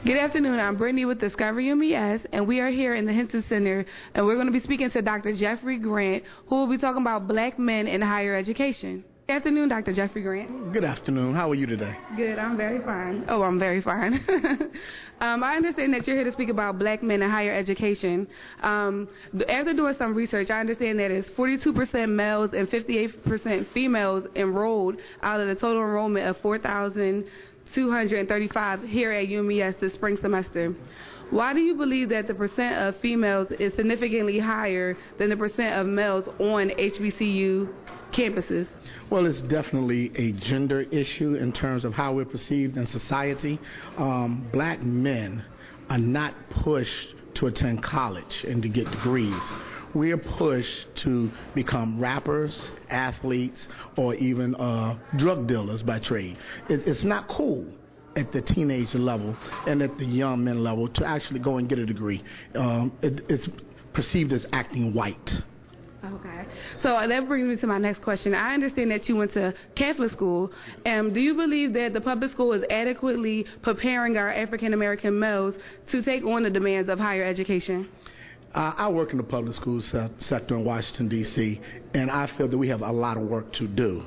Good afternoon. I'm Brittany with Discovery Umes, and we are here in the Hinton Center, and we're going to be speaking to Dr. Jeffrey Grant, who will be talking about black men in higher education. Good afternoon, Dr. Jeffrey Grant. Good afternoon. How are you today? Good. I'm very fine. Oh, I'm very fine. I understand that you're here to speak about black men in higher education. After doing some research, I understand that it's 42% males and 58% females enrolled out of the total enrollment of 4,235 here at UMES this spring semester. Why do you believe that the percent of females is significantly higher than the percent of males on HBCU campuses? Well, it's definitely a gender issue in terms of how we're perceived in society. Black men are not pushed to attend college and to get degrees. We are pushed to become rappers, athletes, or even drug dealers by trade. It's not cool at the teenage level and at the young men level to actually go and get a degree. It's perceived as acting white. Okay. So that brings me to my next question. I understand that you went to Catholic school. Do you believe that the public school is adequately preparing our African American males to take on the demands of higher education? I work in the public school sector in Washington, D.C., and I feel that we have a lot of work to do.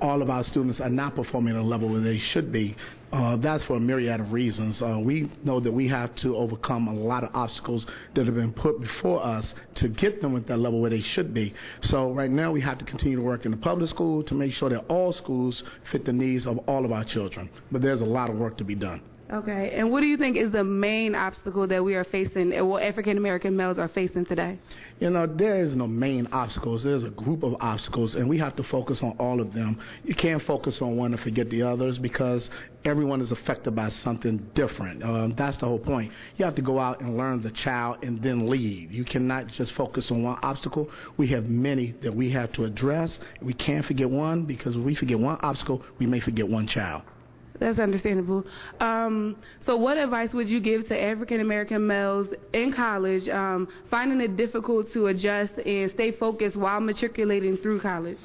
All of our students are not performing at a level where they should be. That's for a myriad of reasons. We know that we have to overcome a lot of obstacles that have been put before us to get them at that level where they should be. So right now we have to continue to work in the public school to make sure that all schools fit the needs of all of our children. But there's a lot of work to be done. Okay. And what do you think is the main obstacle that we are facing, or what African American males are facing today? You know, there is no main obstacles. There's a group of obstacles, and we have to focus on all of them. You can't focus on one and forget the others because everyone is affected by something different. That's the whole point. You have to go out and learn the child and then leave. You cannot just focus on one obstacle. We have many that we have to address. We can't forget one because if we forget one obstacle, we may forget one child. That's understandable. So what advice would you give to African American males in college finding it difficult to adjust and stay focused while matriculating through college?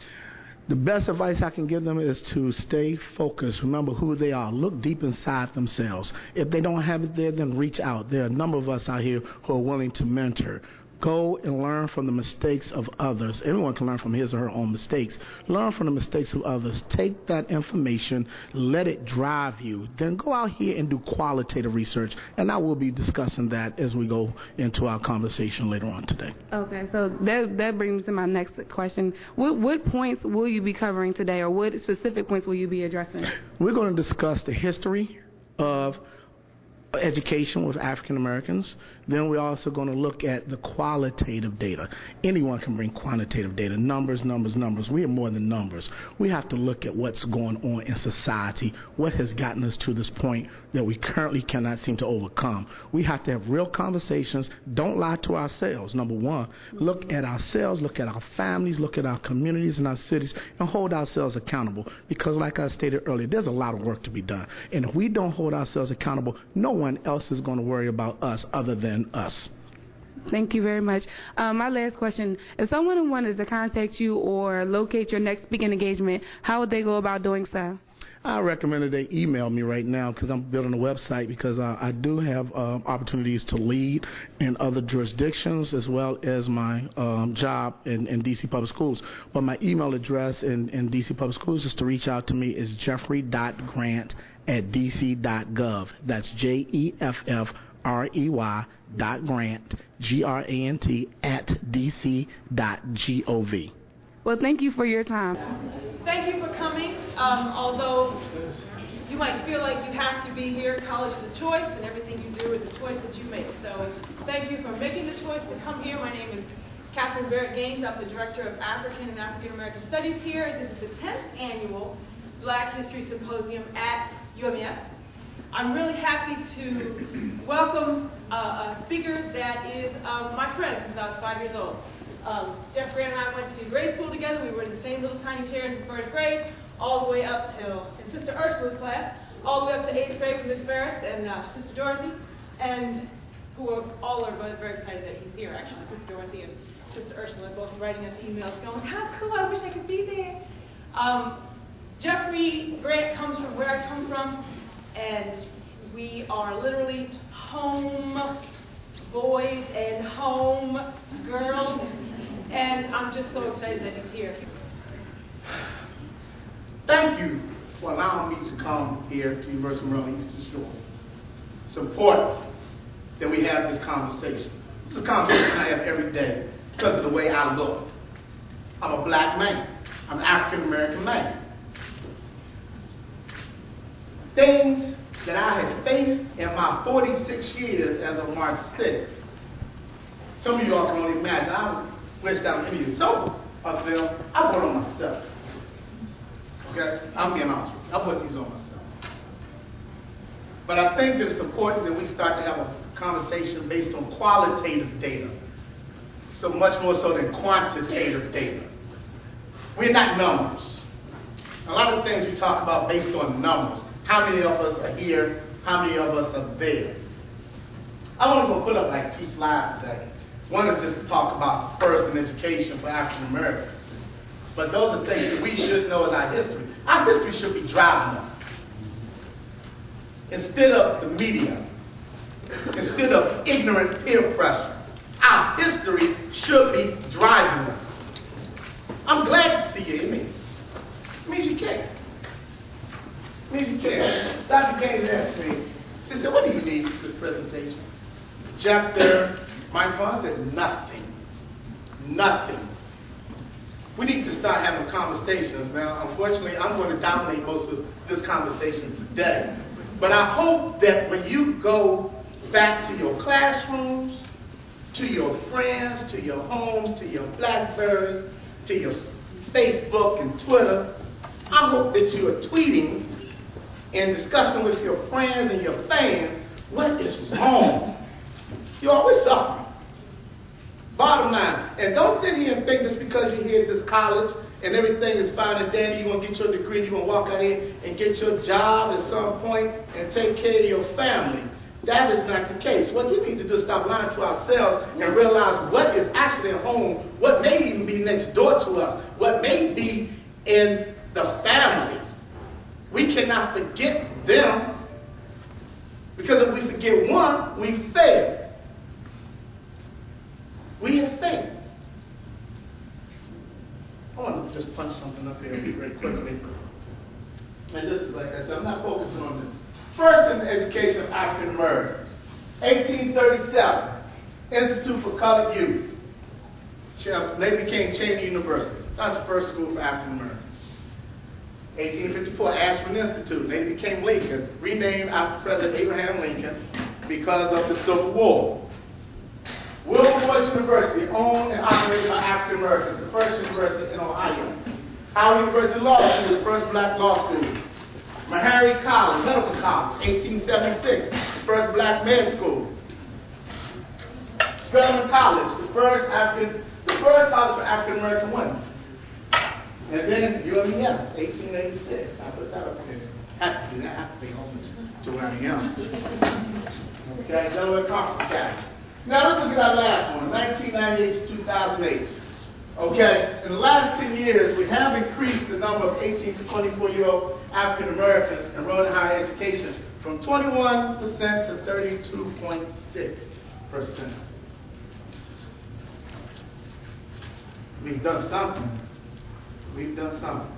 The best advice I can give them is to stay focused. Remember who they are. Look deep inside themselves. If they don't have it there, then reach out. There are a number of us out here who are willing to mentor. Go and learn from the mistakes of others. Everyone can learn from his or her own mistakes. Learn from the mistakes of others. Take that information, let it drive you. Then go out here and do qualitative research. And I will be discussing that as we go into our conversation later on today. Okay, so that brings me to my next question. What points will you be covering today, or what specific points will you be addressing? We're going to discuss the history of education with African Americans. Then we're also going to look at the qualitative data. Anyone can bring quantitative data, numbers. We have more than numbers. We have to look at what's going on in society, what has gotten us to this point that we currently cannot seem to overcome. We have to have real conversations. Don't lie to ourselves. Number one, look at ourselves, look at our families, look at our communities and our cities, and hold ourselves accountable. Because like I stated earlier, there's a lot of work to be done. And if we don't hold ourselves accountable, no one else is going to worry about us other than us. Thank you very much. My last question, if someone wanted to contact you or locate your next speaking engagement, how would they go about doing so? I recommend that they email me right now because I'm building a website because I do have opportunities to lead in other jurisdictions as well as my job in D.C. Public Schools. But my email address in D.C. Public Schools is to reach out to me is jeffrey.grant@dc.gov. That's jeffrey.grant@dc.gov. Well, thank you for your time. Thank you for coming. Although you might feel like you have to be here, college is a choice, and everything you do is a choice that you make. So thank you for making the choice to come here. My name is Barrett-Gains. I'm the Director of African and African American Studies here. This is the 10th annual Black History Symposium at UMES. I'm really happy to welcome a speaker that is my friend since I was 5 years old. Jeffrey and I went to grade school together. We were in the same little tiny chairs in first grade, all the way up till in Sister Ursula's class, all the way up to 8th grade with Miss Ferris and Sister Dorothy, and who are all very excited that he's here, actually. Sister Dorothy and Sister Ursula both writing us emails going, how cool, I wish I could be there. Jeffrey Grant comes from where I come from, and We are literally home boys and home girls, and I'm just so excited that he's here. Thank you for allowing me to come here to University of Maryland Eastern Shore. It's important that we have this conversation. It's a conversation I have every day because of the way I look. I'm a black man. I'm an African American man. Things that I have faced in my 46 years as of March 6th. Some of y'all can only imagine. I wish that many of you. Some of them, I put on myself. Okay? I'm being honest with you. I put these on myself. But I think that it's important that we start to have a conversation based on qualitative data, so much more so than quantitative data. We're not numbers. A lot of things we talk about based on numbers. How many of us are here? How many of us are there? I want to put up like 2 slides today. One is just to talk about first in education for African Americans. But those are things that we should know as our history. Our history should be driving us. Instead of the media, instead of ignorant peer pressure, our history should be driving us. I'm glad to see you. It means you care. It means you care. Dr. Gaines asked me, she said, what do you need for this presentation? Jeff there, microphone. I said, nothing. Nothing. We need to start having conversations. Now, unfortunately, I'm going to dominate most of this conversation today. But I hope that when you go back to your classrooms, to your friends, to your homes, to your Blackberries, to your Facebook and Twitter, I hope that you are tweeting and discussing with your friends and your fans what is wrong. You're always suffering. Bottom line, and don't sit here and think just because you're here at this college and everything is fine and dandy, you're going to get your degree, you're going to walk out here and get your job at some point and take care of your family. That is not the case. What we need to do is stop lying to ourselves and realize what is actually at home, what may even be next door to us, what may be in the family. We cannot forget them, because if we forget one, we fail. We have failed. I want to just punch something up here very quickly. And this is, like I said, I'm not focusing on this. First in the education of African Americans, 1837, Institute for Colored Youth. They became Cheney University. That's the first school for African Americans. 1854, Ashland Institute. They became Lincoln, renamed after President Abraham Lincoln because of the Civil War. Wilberforce University, owned and operated by African Americans, the first university in Ohio. Howard University Law School, the first black law school. Meharry College, Medical College, 1876, the first black med school. Spelman College, the first college for African American women. And then UMES, 1886. I put that up there. Have to do that. I have to be home to where I am. Okay, Delaware Conference Academy. Now let's look at our last one, 1998 to 2008. Okay, in the last 10 years, we have increased the number of 18 to 24-year-old African Americans enrolled in higher education from 21% to 32.6%. We've done something. We've done something.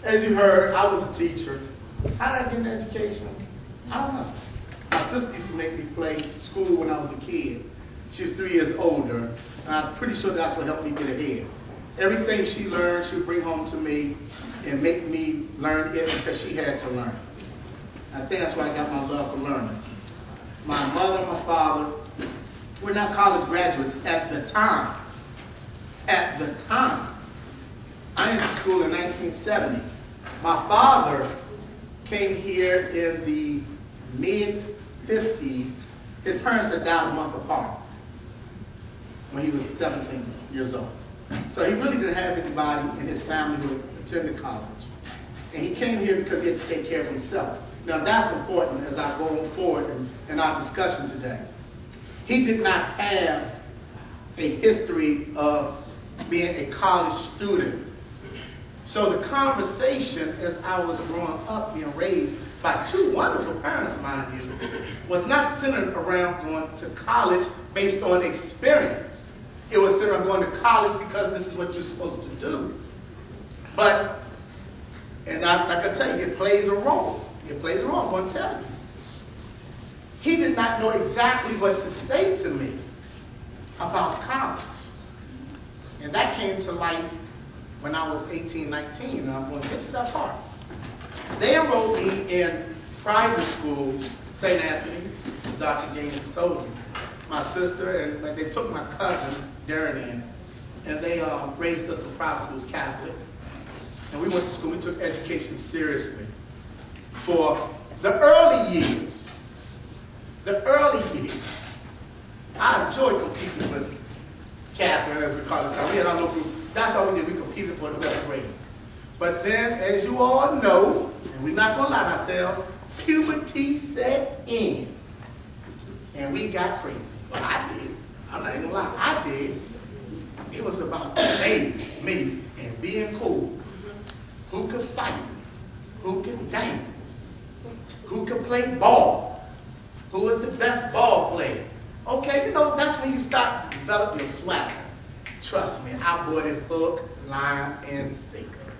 As you heard, I was a teacher. How did I get an education? I don't know. My sister used to make me play school when I was a kid. She was 3 years older, and I'm pretty sure that's what helped me get ahead. Everything she learned, she would bring home to me and make me learn it because she had to learn. I think that's why I got my love for learning. My mother and my father were not college graduates at the time. At the time. I entered school in 1970. My father came here in the mid-50s. His parents had died a month apart when he was 17 years old. So he really didn't have anybody in his family who attended college. And he came here because he had to take care of himself. Now that's important as I go forward in our discussion today. He did not have a history of being a college student. So the conversation as I was growing up, being raised by two wonderful parents, mind you, was not centered around going to college based on experience. It was centered on going to college because this is what you're supposed to do. But, and like I tell you, it plays a role. It plays a role, I'm going to tell you. He did not know exactly what to say to me about college. And that came to light when I was 18, 19, and I'm going to get to that part. They enrolled me in private schools, St. Anthony's, as Dr. Gaines told you. My sister, and they took my cousin, Darren, in, and they raised us in private schools, Catholic. And we went to school, we took education seriously. For the early years, I enjoyed competing with Catherine, as we call it. We had our little group. That's all we did. We competed for the best grades. But then, as you all know, and we're not going to lie to ourselves, puberty set in. And we got crazy. Well, I did. I'm not even going to lie. I did. It was about me, and being cool. Who could fight? Who could dance? Who could play ball? Who was the best ball player? Okay, you know, that's when you start to develop your swagger. Trust me, I bought it hook, line, and sinker.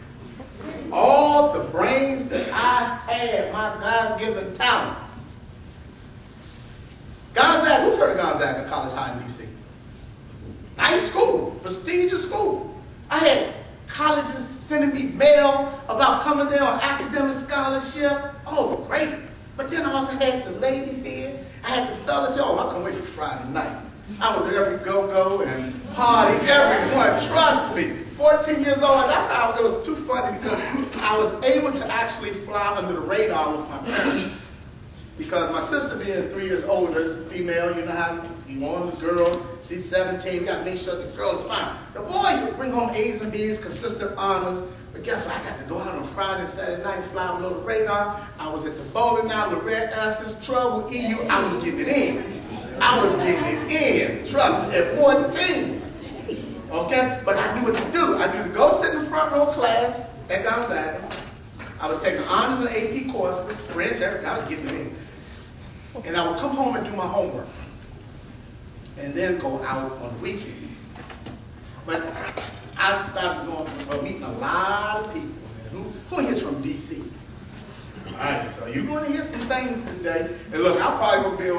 All the brains that I had, my God-given talent. Gonzaga, who's heard of Gonzaga College High in D.C.? Nice school, prestigious school. I had colleges sending me mail about coming there on academic scholarship. Oh, great. But then I also had the ladies here. I had the fellas here. Oh, I couldn't wait for Friday night. I was at every go-go and party, everyone, trust me. 14 years old, that's how it was too funny because I was able to actually fly under the radar with my parents. Because my sister being 3 years older is female, you know how you want the girl, she's 17, we got to make sure the girl is fine. The boys would bring home A's and B's, consistent honors, but guess what? I got to go out on Friday and Saturday night, fly below the radar. I was at the bowling alley, the Red Asses, Trouble, EU, I was getting it in. I was getting it in, trust me, at 14. Okay? But I knew what to do. I knew to go sit in the front row class at Gonzaga. I was taking honors and AP courses, French, everything. I was getting it in. And I would come home and do my homework. And then go out on the weekends. But I started meeting a lot of people. Who here's from D.C.? All right, so you're going to hear some things today. And look, I'm probably going to be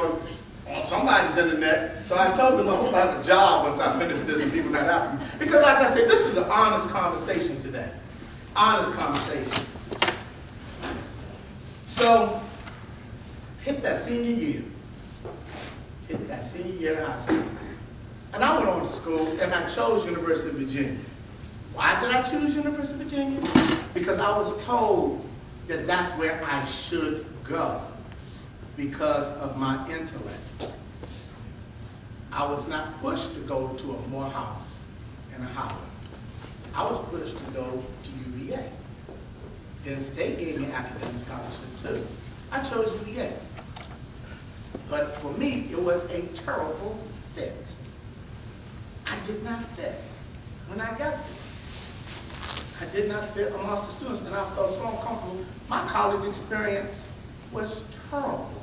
on somebody's internet. So I told them I hope I have a job once I finish this and people not after me. Because like I said, this is an honest conversation today. Honest conversation. So, hit that senior year. Hit that senior year in high school. And I went on to school and I chose University of Virginia. Why did I choose University of Virginia? Because I was told that that's where I should go because of my intellect. I was not pushed to go to a Morehouse and a Howard. I was pushed to go to UVA. Then State gave me academic scholarship too. I chose UVA. But for me, it was a terrible fit. I did not fit when I got there. I did not fit amongst the students, and I felt so uncomfortable. My college experience was terrible.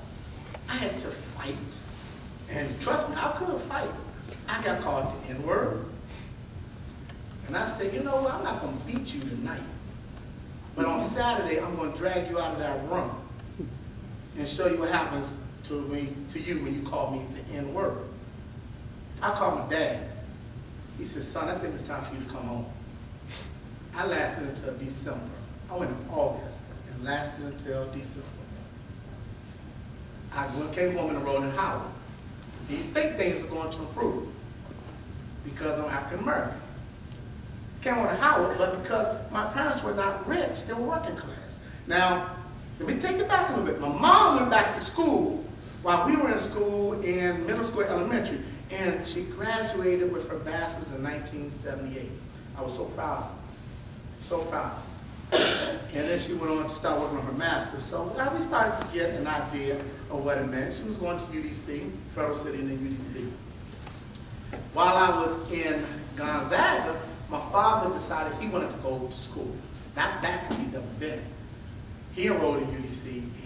I had to fight. And trust me, I could fight. I got called the N-word. And I said, you know what, I'm not going to beat you tonight. But on Saturday, I'm going to drag you out of that room and show you what happens to you when you call me the N-word. I called my dad. He said, son, I think it's time for you to come home. I lasted until December. I went in August and lasted until December. I came home and enrolled in Howard. And you think things are going to improve because I'm African American. Came on to Howard, but because my parents were not rich, they were working class. Now, let me take it back a little bit. My mom went back to school while we were in school in middle school, elementary, and she graduated with her bachelor's in 1978. I was so proud. So proud. And then she went on to start working on her master's. So we started to get an idea of what it meant. She was going to UDC, Federal City and then UDC. While I was in Gonzaga, my father decided he wanted to go to school. That's the event. He enrolled in UDC, and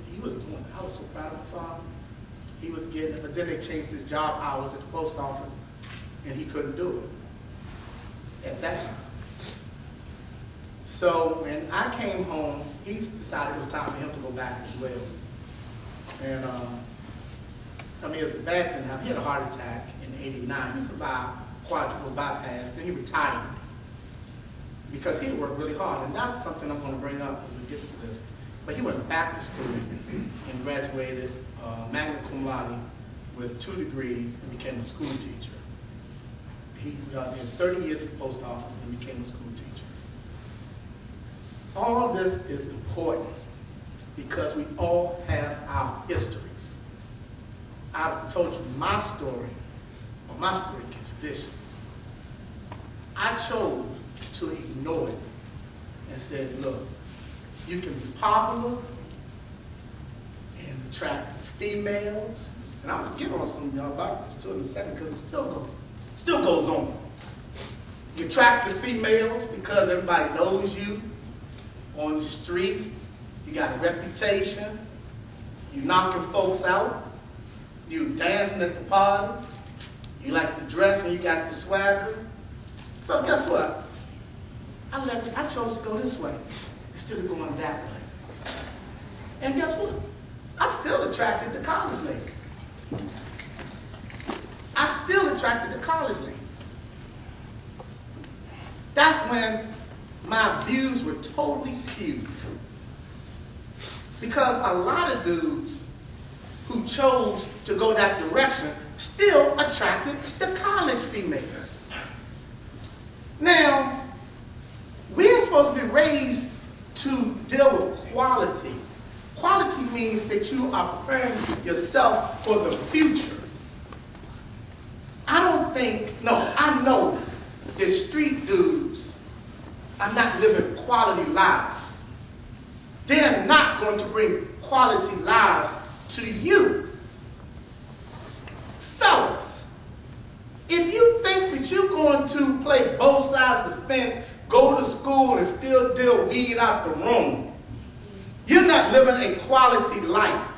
he was doing, I was so proud of my father. He was getting it, but then they changed his job hours at the post office, and he couldn't do it at that time. So when I came home, he decided it was time for him to go back as well. And I mean, it's a bad thing. He had a heart attack in '89. He survived quadruple bypass, then he retired because he had worked really hard. And that's something I'm going to bring up as we get to this. But he went back to school and graduated magna cum laude with 2 degrees and became a school teacher. He did 30 years at the post office and became a school teacher. All this is important because we all have our histories. I've told you my story, but my story gets vicious. I chose to ignore it and said, look, you can be popular and attract females, and I'm going to get on some of y'all about this too in a second because it still goes on. You attract the females because everybody knows you on the street. You got a reputation. You knocking folks out. You dancing at the party. You like to dress and you got the swagger. So guess what? I chose to go this way instead of going that way. And guess what? I still attracted the college ladies. I still attracted the college ladies. That's when my views were totally skewed. Because a lot of dudes who chose to go that direction still attracted the college females. Now, we're supposed to be raised to deal with quality. Quality means that you are preparing yourself for the future. I know that street dudes are not living quality lives. They're not going to bring quality lives to you. Fellas, if you think that you're going to play both sides of the fence, go to school and still deal weed out the room, you're not living a quality life.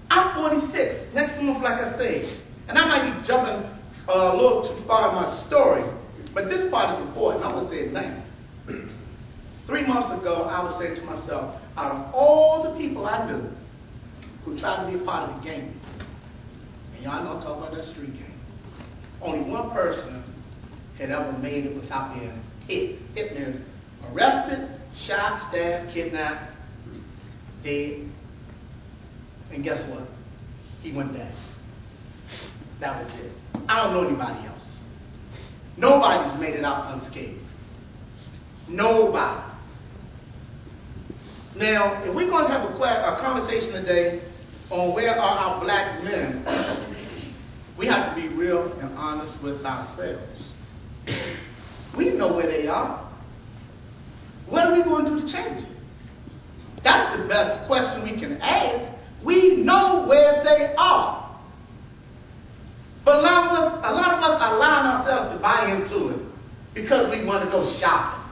I'm 46, next month, like I said, and I might be jumping a little too far in my story, but this part is important. I'm going to say it now. 3 months ago, I was saying to myself, out of all the people I knew who tried to be a part of the game, and y'all know I'm talking about that street game, only one person had ever made it without being hit. Hit means arrested, shot, stabbed, kidnapped, dead. And guess what? He went back. That was it. I don't know anybody else. Nobody's made it out unscathed. Nobody. Now, if we're going to have a conversation today on where are our black men, we have to be real and honest with ourselves. We know where they are. What are we going to do to change it? That's the best question we can ask. We know where they are. But a lot of us allow ourselves to buy into it because we want to go shopping.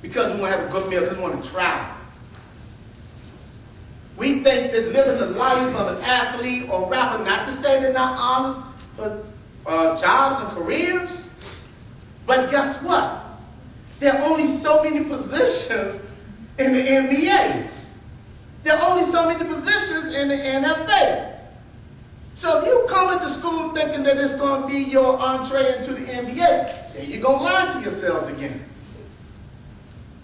Because we want to have a good meal, because we want to travel. We think that living the life of an athlete or rapper, not to say they're not honest, but jobs and careers. But guess what? There are only so many positions in the NBA. There are only so many positions in the NFL. So if you come into school thinking that it's going to be your entree into the NBA, then you're going to lie to yourselves again.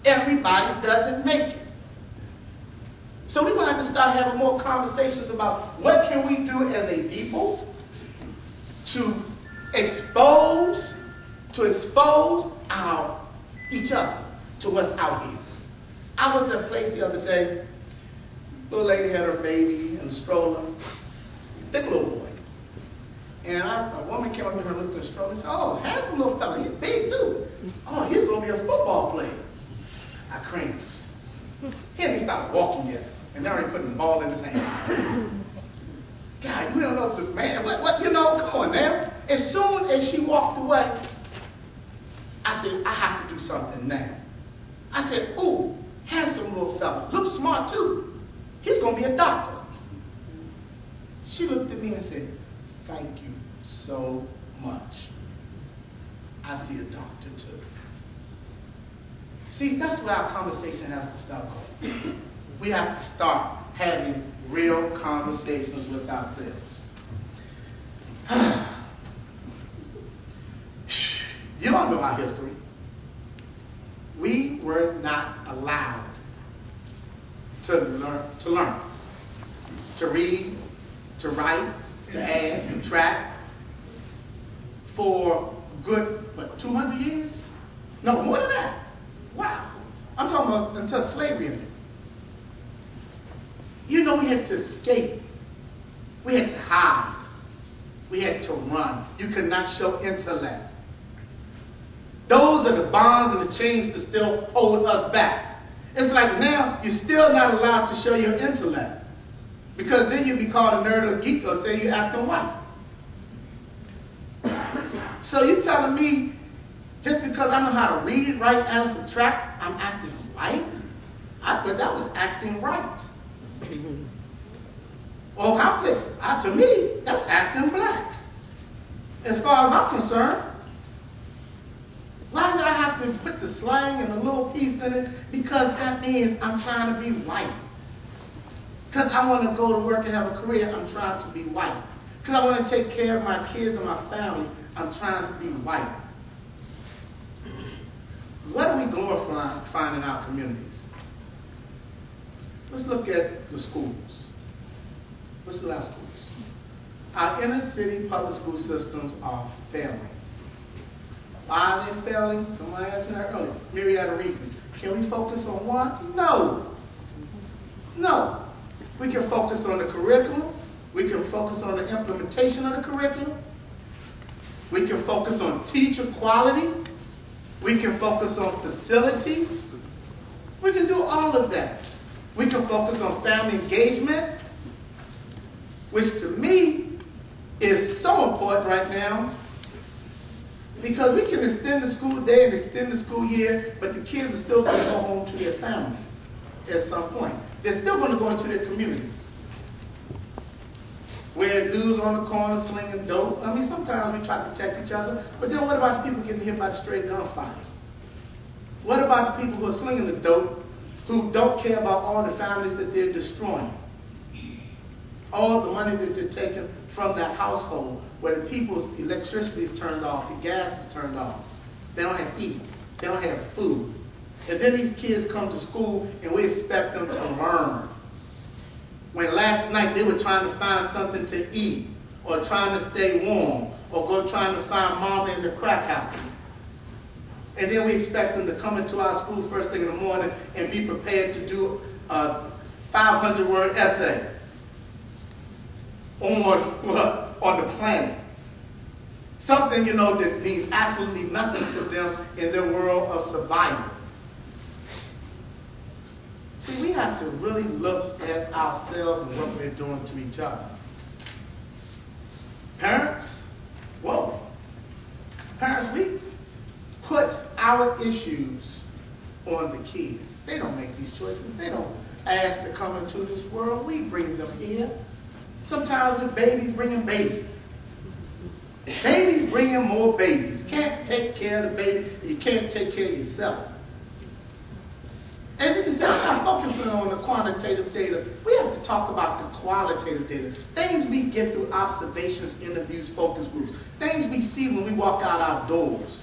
Everybody doesn't make it. So we're going to have to start having more conversations about what can we do as a people to expose each other to what's out here. I was at a place the other day, little lady had her baby in a stroller, thick little boy. And a woman came up to her and looked at the stroller and said, "Oh, handsome little fella, he's big too. Oh, he's going to be a football player." I cringed. He hadn't even started walking yet, and they're already putting the ball in his hand. God, you don't know if the man, what, come on now. As soon as she walked away, I I said, I have to do something now. I said, ooh, handsome little fella, looks smart too. He's going to be a doctor. She looked at me and said, thank you so much. I see a doctor too. See, that's where our conversation has to start. We have to start having real conversations with ourselves. You all know our history. We were not allowed to learn, to read, to write, to add, to track for good, 200 years? No, more than that. Wow. I'm talking about until slavery ended. You know, we had to escape. We had to hide. We had to run. You could not show intellect. Those are the bonds and the chains that still hold us back. It's like now, you're still not allowed to show your intellect. Because then you'd be called a nerd or geek or say you're acting white. So you're telling me, just because I know how to read, write, and subtract, I'm acting white? I thought that was acting right. Well, to me, that's acting black. As far as I'm concerned, why do I have to put the slang and a little piece in it? Because that means I'm trying to be white. Because I want to go to work and have a career, I'm trying to be white. Because I want to take care of my kids and my family, I'm trying to be white. What are we going to find in our communities? Let's look at the schools. Let's look at our schools. Our inner city public school systems are failing. Why are they failing? Someone asked me that earlier. Myriad of reasons. Can we focus on one? No. No. We can focus on the curriculum. We can focus on the implementation of the curriculum. We can focus on teacher quality. We can focus on facilities. We can do all of that. We can focus on family engagement, which to me is so important right now, because we can extend the school day and extend the school year, but the kids are still going to go home to their families at some point. They're still going to go into their communities, where dudes on the corner slinging dope. I mean, sometimes we try to protect each other, but then what about the people getting hit by stray gunfire? What about the people who are slinging the dope, who don't care about all the families that they're destroying? All the money that they're taking from that household, where the people's electricity is turned off, the gas is turned off. They don't have to eat. They don't have food. And then these kids come to school and we expect them to learn. When last night they were trying to find something to eat, or trying to stay warm, or trying to find mama in the crack house. And then we expect them to come into our school first thing in the morning and be prepared to do a 500-word essay on what? On the planet. Something, you know, that means absolutely nothing to them in their world of survival. See, we have to really look at ourselves and what we're doing to each other. Parents, whoa. Parents, we put our issues on the kids. They don't make these choices. They don't ask to come into this world. We bring them here. Sometimes with babies bringing babies. Babies bringing more babies. You can't take care of the baby. You can't take care of yourself. As you can see, I'm not focusing on the quantitative data. We have to talk about the qualitative data. Things we get through observations, interviews, focus groups. Things we see when we walk out our doors.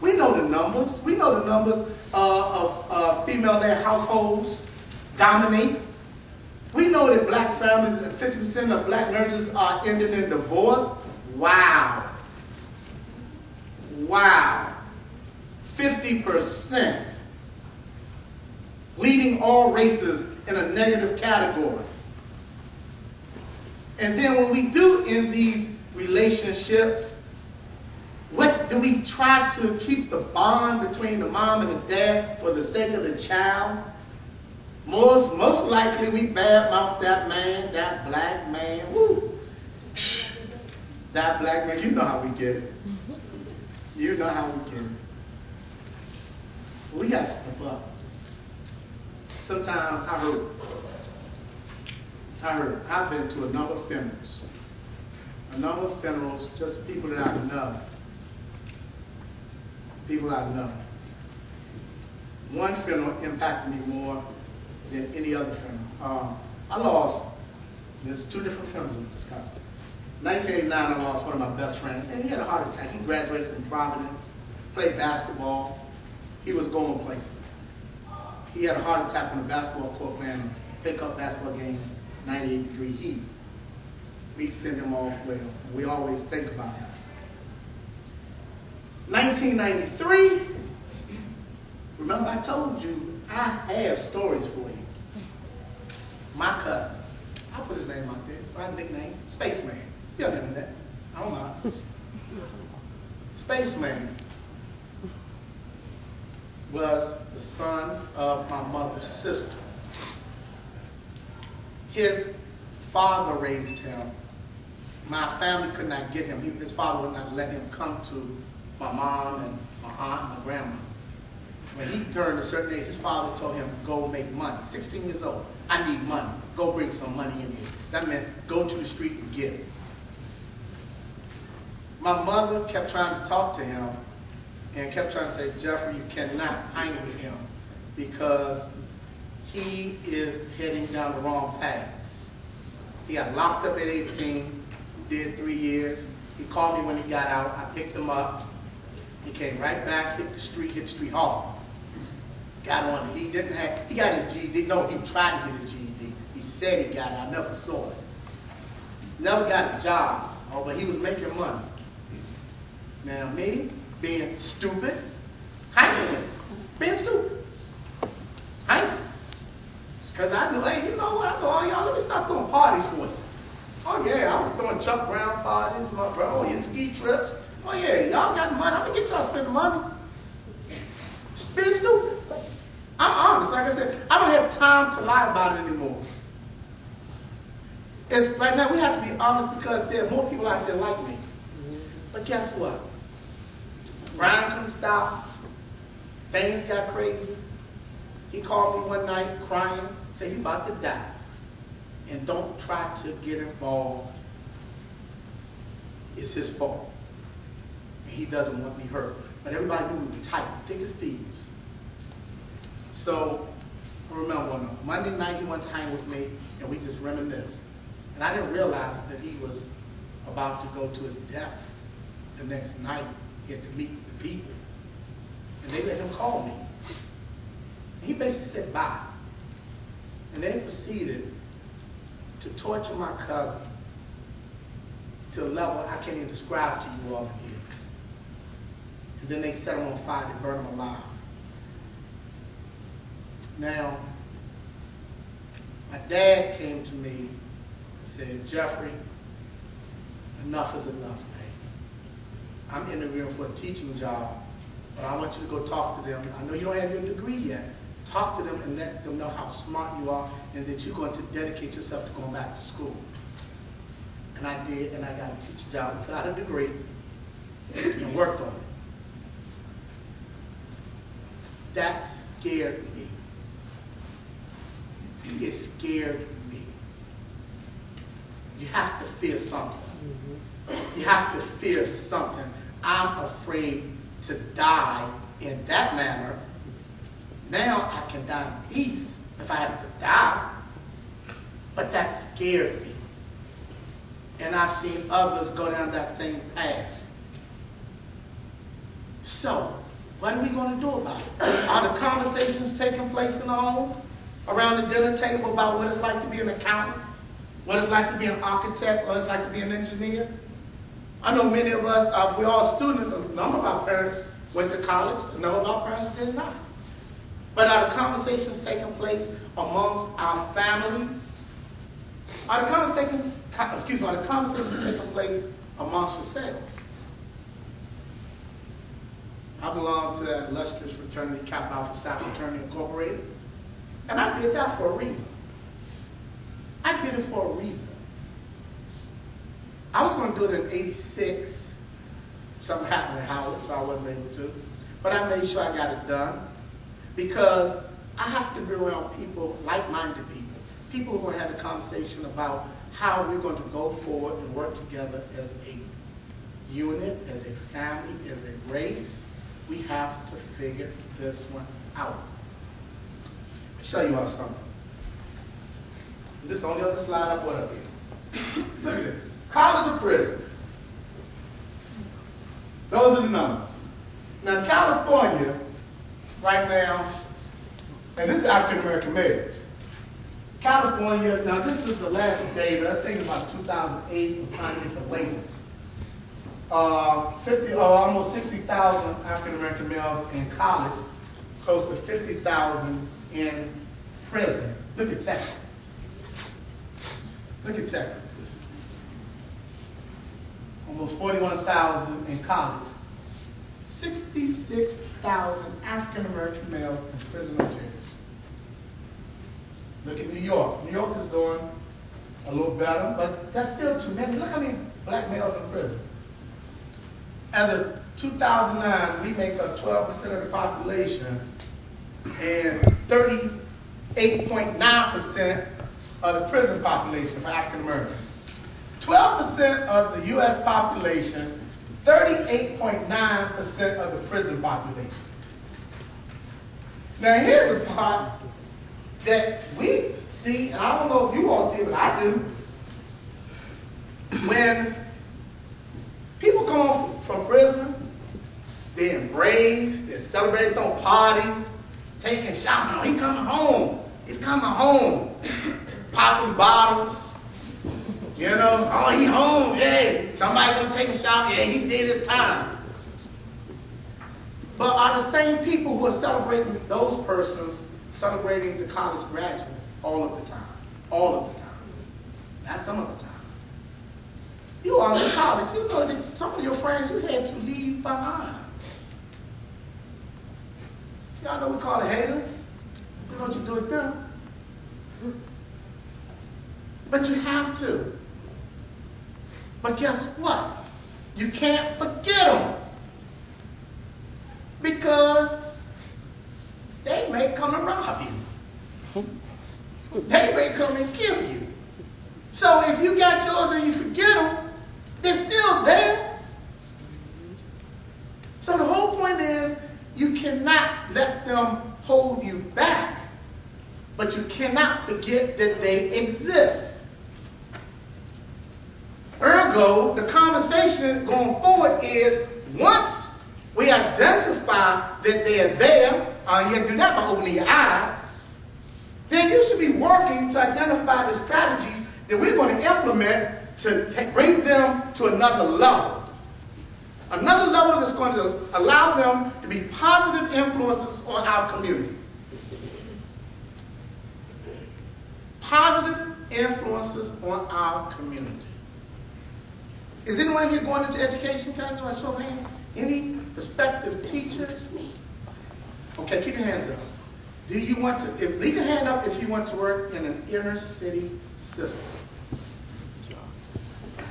We know the numbers. We know the numbers of female-led households dominate. We know that black families, 50% of black nurses are ending in divorce. Wow. Wow. 50%. Leading all races in a negative category. And then when we do in these relationships, what do we try to keep the bond between the mom and the dad for the sake of the child? Most likely we badmouth that man, that black man. Woo. That black man, you know how we get it. You know how we get it. We got to step up. Sometimes I've been to a number of funerals, just people that I know. One funeral impacted me more than any other funeral. There's two different funerals we're discussing. 1989, I lost one of my best friends, and he had a heart attack. He graduated from Providence, played basketball. He was going places. He had a heart attack on the basketball court playing a pickup basketball game, 98-degree heat. We sent him off well. We always think about him. 1993, remember I told you I have stories for you. My cousin, I put his name out there, my nickname, Spaceman. You know that. I don't mind. Spaceman was the son of my mother's sister. His father raised him. My family could not get him. His father would not let him come to my mom and my aunt and my grandma. When he turned a certain age, his father told him, go make money. 16 years old, I need money. Go bring some money in here. That meant go to the street and get it. My mother kept trying to talk to him and kept trying to say, Jeffrey, you cannot hang with him because he is heading down the wrong path. He got locked up at 18, did 3 years. He called me when he got out. I picked him up. He came right back, hit the street hard. Got on. He got his GED. No, he tried to get his GED. He said he got it. I never saw it. Never got a job. Oh, but he was making money. Now me, being stupid, being stupid. Because I knew, hey, you know what, I know all y'all, let me start throwing parties for you. Oh yeah, I was throwing Chuck Brown parties, my bro, your ski trips. Oh yeah, y'all got money, I'm gonna get y'all to spend money. Being stupid. I'm honest, like I said, I don't have time to lie about it anymore. Right now we have to be honest because there are more people out there like me. But guess what? Brian couldn't stop. Things got crazy. He called me one night crying, said he's about to die. And don't try to get involved. It's his fault. And he doesn't want me hurt. But everybody knew we were tight, thick as thieves. So, I remember one Monday night he went to hang with me and we just reminisced. And I didn't realize that he was about to go to his death the next night. He had to meet the people. And they let him call me. And he basically said bye. And they proceeded to torture my cousin to a level I can't even describe to you all here. And then they set him on fire, they burned him alive. Now, my dad came to me and said, Jeffrey, enough is enough, man. I'm interviewing for a teaching job, but I want you to go talk to them. I know you don't have your degree yet. Talk to them and let them know how smart you are and that you're going to dedicate yourself to going back to school. And I did, and I got a teaching job without a degree and worked on it. That scared me. It scared me. You have to fear something. You have to fear something. I'm afraid to die in that manner. Now I can die in peace if I have to die. But that scared me. And I've seen others go down that same path. So, what are we going to do about it? Are the conversations taking place in the home? Around the dinner table about what it's like to be an accountant? What it's like to be an architect? What it's like to be an engineer? I know many of us, we're all students, a number of our parents went to college, a number of our parents did not. But are the conversations taking place amongst our families? Are the conversations taking place amongst yourselves? I belong to that illustrious fraternity, Kappa Alpha Psi Fraternity Incorporated, and I did that for a reason. I did it for a reason. I was going to do it in '86. Something happened in Howard, so I wasn't able to. But I made sure I got it done. because I have to be around people, like-minded people who are going to have a conversation about how we're going to go forward and work together as a unit, as a family, as a race. We have to figure this one out. I'll show you all something. This is on the other slide I put up here. Look at this. College or prison? Those are the numbers. Now, California, right now, and this is African American males. California, now this is the last data, I think it's about 2008, I'm trying to get the latest. Almost 60,000 African American males in college, close to 50,000 in prison. Look at Texas. Look at Texas. Almost 41,000 in college. 66,000 African American males in prison or jails. Look at New York. New York is doing a little better, but that's still too many. Look how many black males in prison. As of 2009, we make up 12% of the population and 38.9% of the prison population for African Americans. 12% of the U.S. population, 38.9% of the prison population. Now here's the part that we see, and I don't know if you all see, but I do. When people come home from prison, they're embraced, they're celebrating, throwing parties, taking shots. Oh, he's coming home. He's coming home. Popping bottles. You know, oh, he home. Hey, somebody gonna take a shot. Yeah, he did his time. But are the same people who are celebrating those persons celebrating the college graduate all of the time? All of the time. Not some of the time. You are in college. You know that some of your friends you had to leave behind. Y'all know we call it haters. You know what you do with them. But you have to. But guess what? You can't forget them. Because they may come and rob you. They may come and kill you. So if you got yours and you forget them, they're still there. So the whole point is you cannot let them hold you back, but you cannot forget that they exist. Ergo, the conversation going forward is once we identify that they are there, you have to do that by opening your eyes, then you should be working to identify the strategies that we're going to implement to bring them to another level. Another level that's going to allow them to be positive influences on our community. Positive influences on our community. Is anyone here going into education? Can I do a show of hands? Any prospective teachers? Okay, keep your hands up. Do you want to, leave your hand up if you want to work in an inner city system.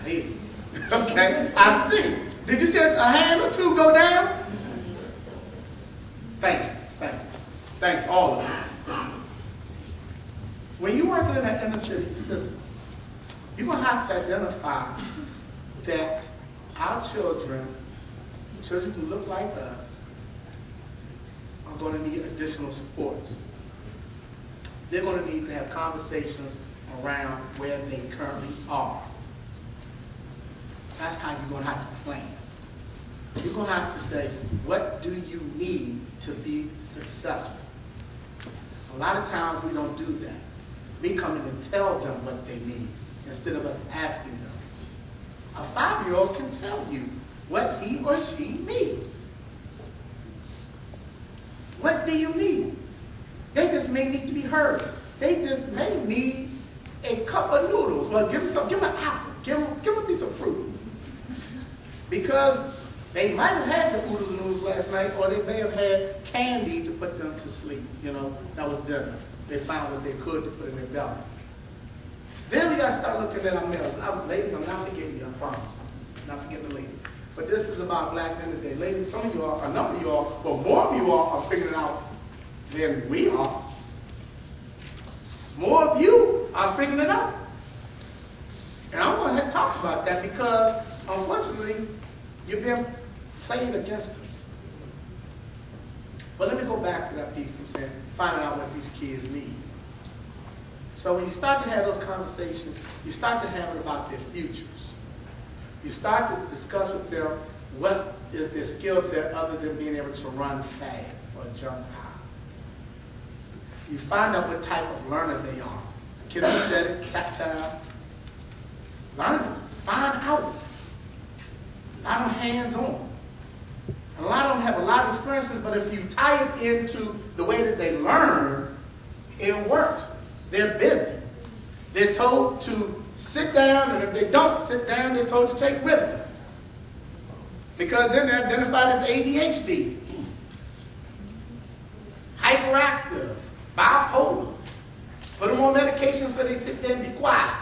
Hey. Okay, I see. Did you see a hand or two go down? Thank you, thank you. Thanks, all of you. When you work in an inner city system, you're going to have to identify that our children who look like us, are going to need additional support. They're going to need to have conversations around where they currently are. That's how you're going to have to plan. You're going to have to say, what do you need to be successful? A lot of times we don't do that. We come in and tell them what they need instead of us asking them. A 5-year-old can tell you what he or she needs. What do you need? They just may need to be heard. They just may need a cup of noodles. Well, give them an apple. Give them a piece of fruit. Because they might have had the oodles and noodles last night, or they may have had candy to put them to sleep. You know, that was dinner. They found what they could to put in their belly. Then we got to start looking at our males. Now, ladies, I'm not forgetting you, I promise. I'm not forgetting the ladies. But this is about black men today. Ladies, some of you all, a number of you all, well, more of you all are figuring out than we are. More of you are figuring it out. And I'm going to talk about that because, unfortunately, you've been played against us. But let me go back to that piece I'm saying, finding out what these kids need. So when you start to have those conversations, you start to have it about their futures. You start to discuss with them what is their skill set other than being able to run fast or jump high. You find out what type of learner they are. Kinesthetic, tactile. Learn, find out. A lot of them hands-on. And a lot of them have a lot of experiences, but if you tie it into the way that they learn, it works. They're busy. They're told to sit down, and if they don't sit down, they're told to take rhythm. Because then they're identified as ADHD, hyperactive, bipolar. Put them on medication so they sit there and be quiet.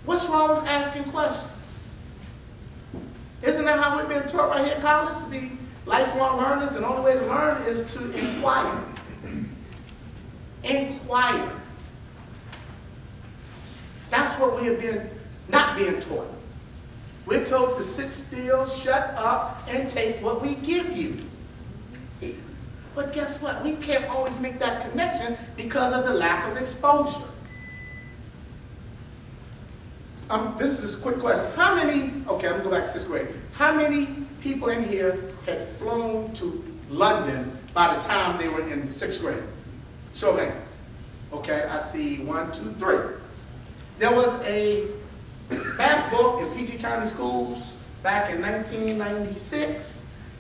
What's wrong with asking questions? Isn't that how we've been taught right here at college? To be lifelong learners, and the only way to learn is to inquire. Inquire. That's what we have been not being taught. We're told to sit still, shut up, and take what we give you. But guess what? We can't always make that connection because of the lack of exposure. This is a quick question. How many, okay, I'm going to go back to 6th grade. How many people in here had flown to London by the time they were in 6th grade? Show of hands. Okay, I see 1, 2, 3. There was a fact book in PG County schools back in 1996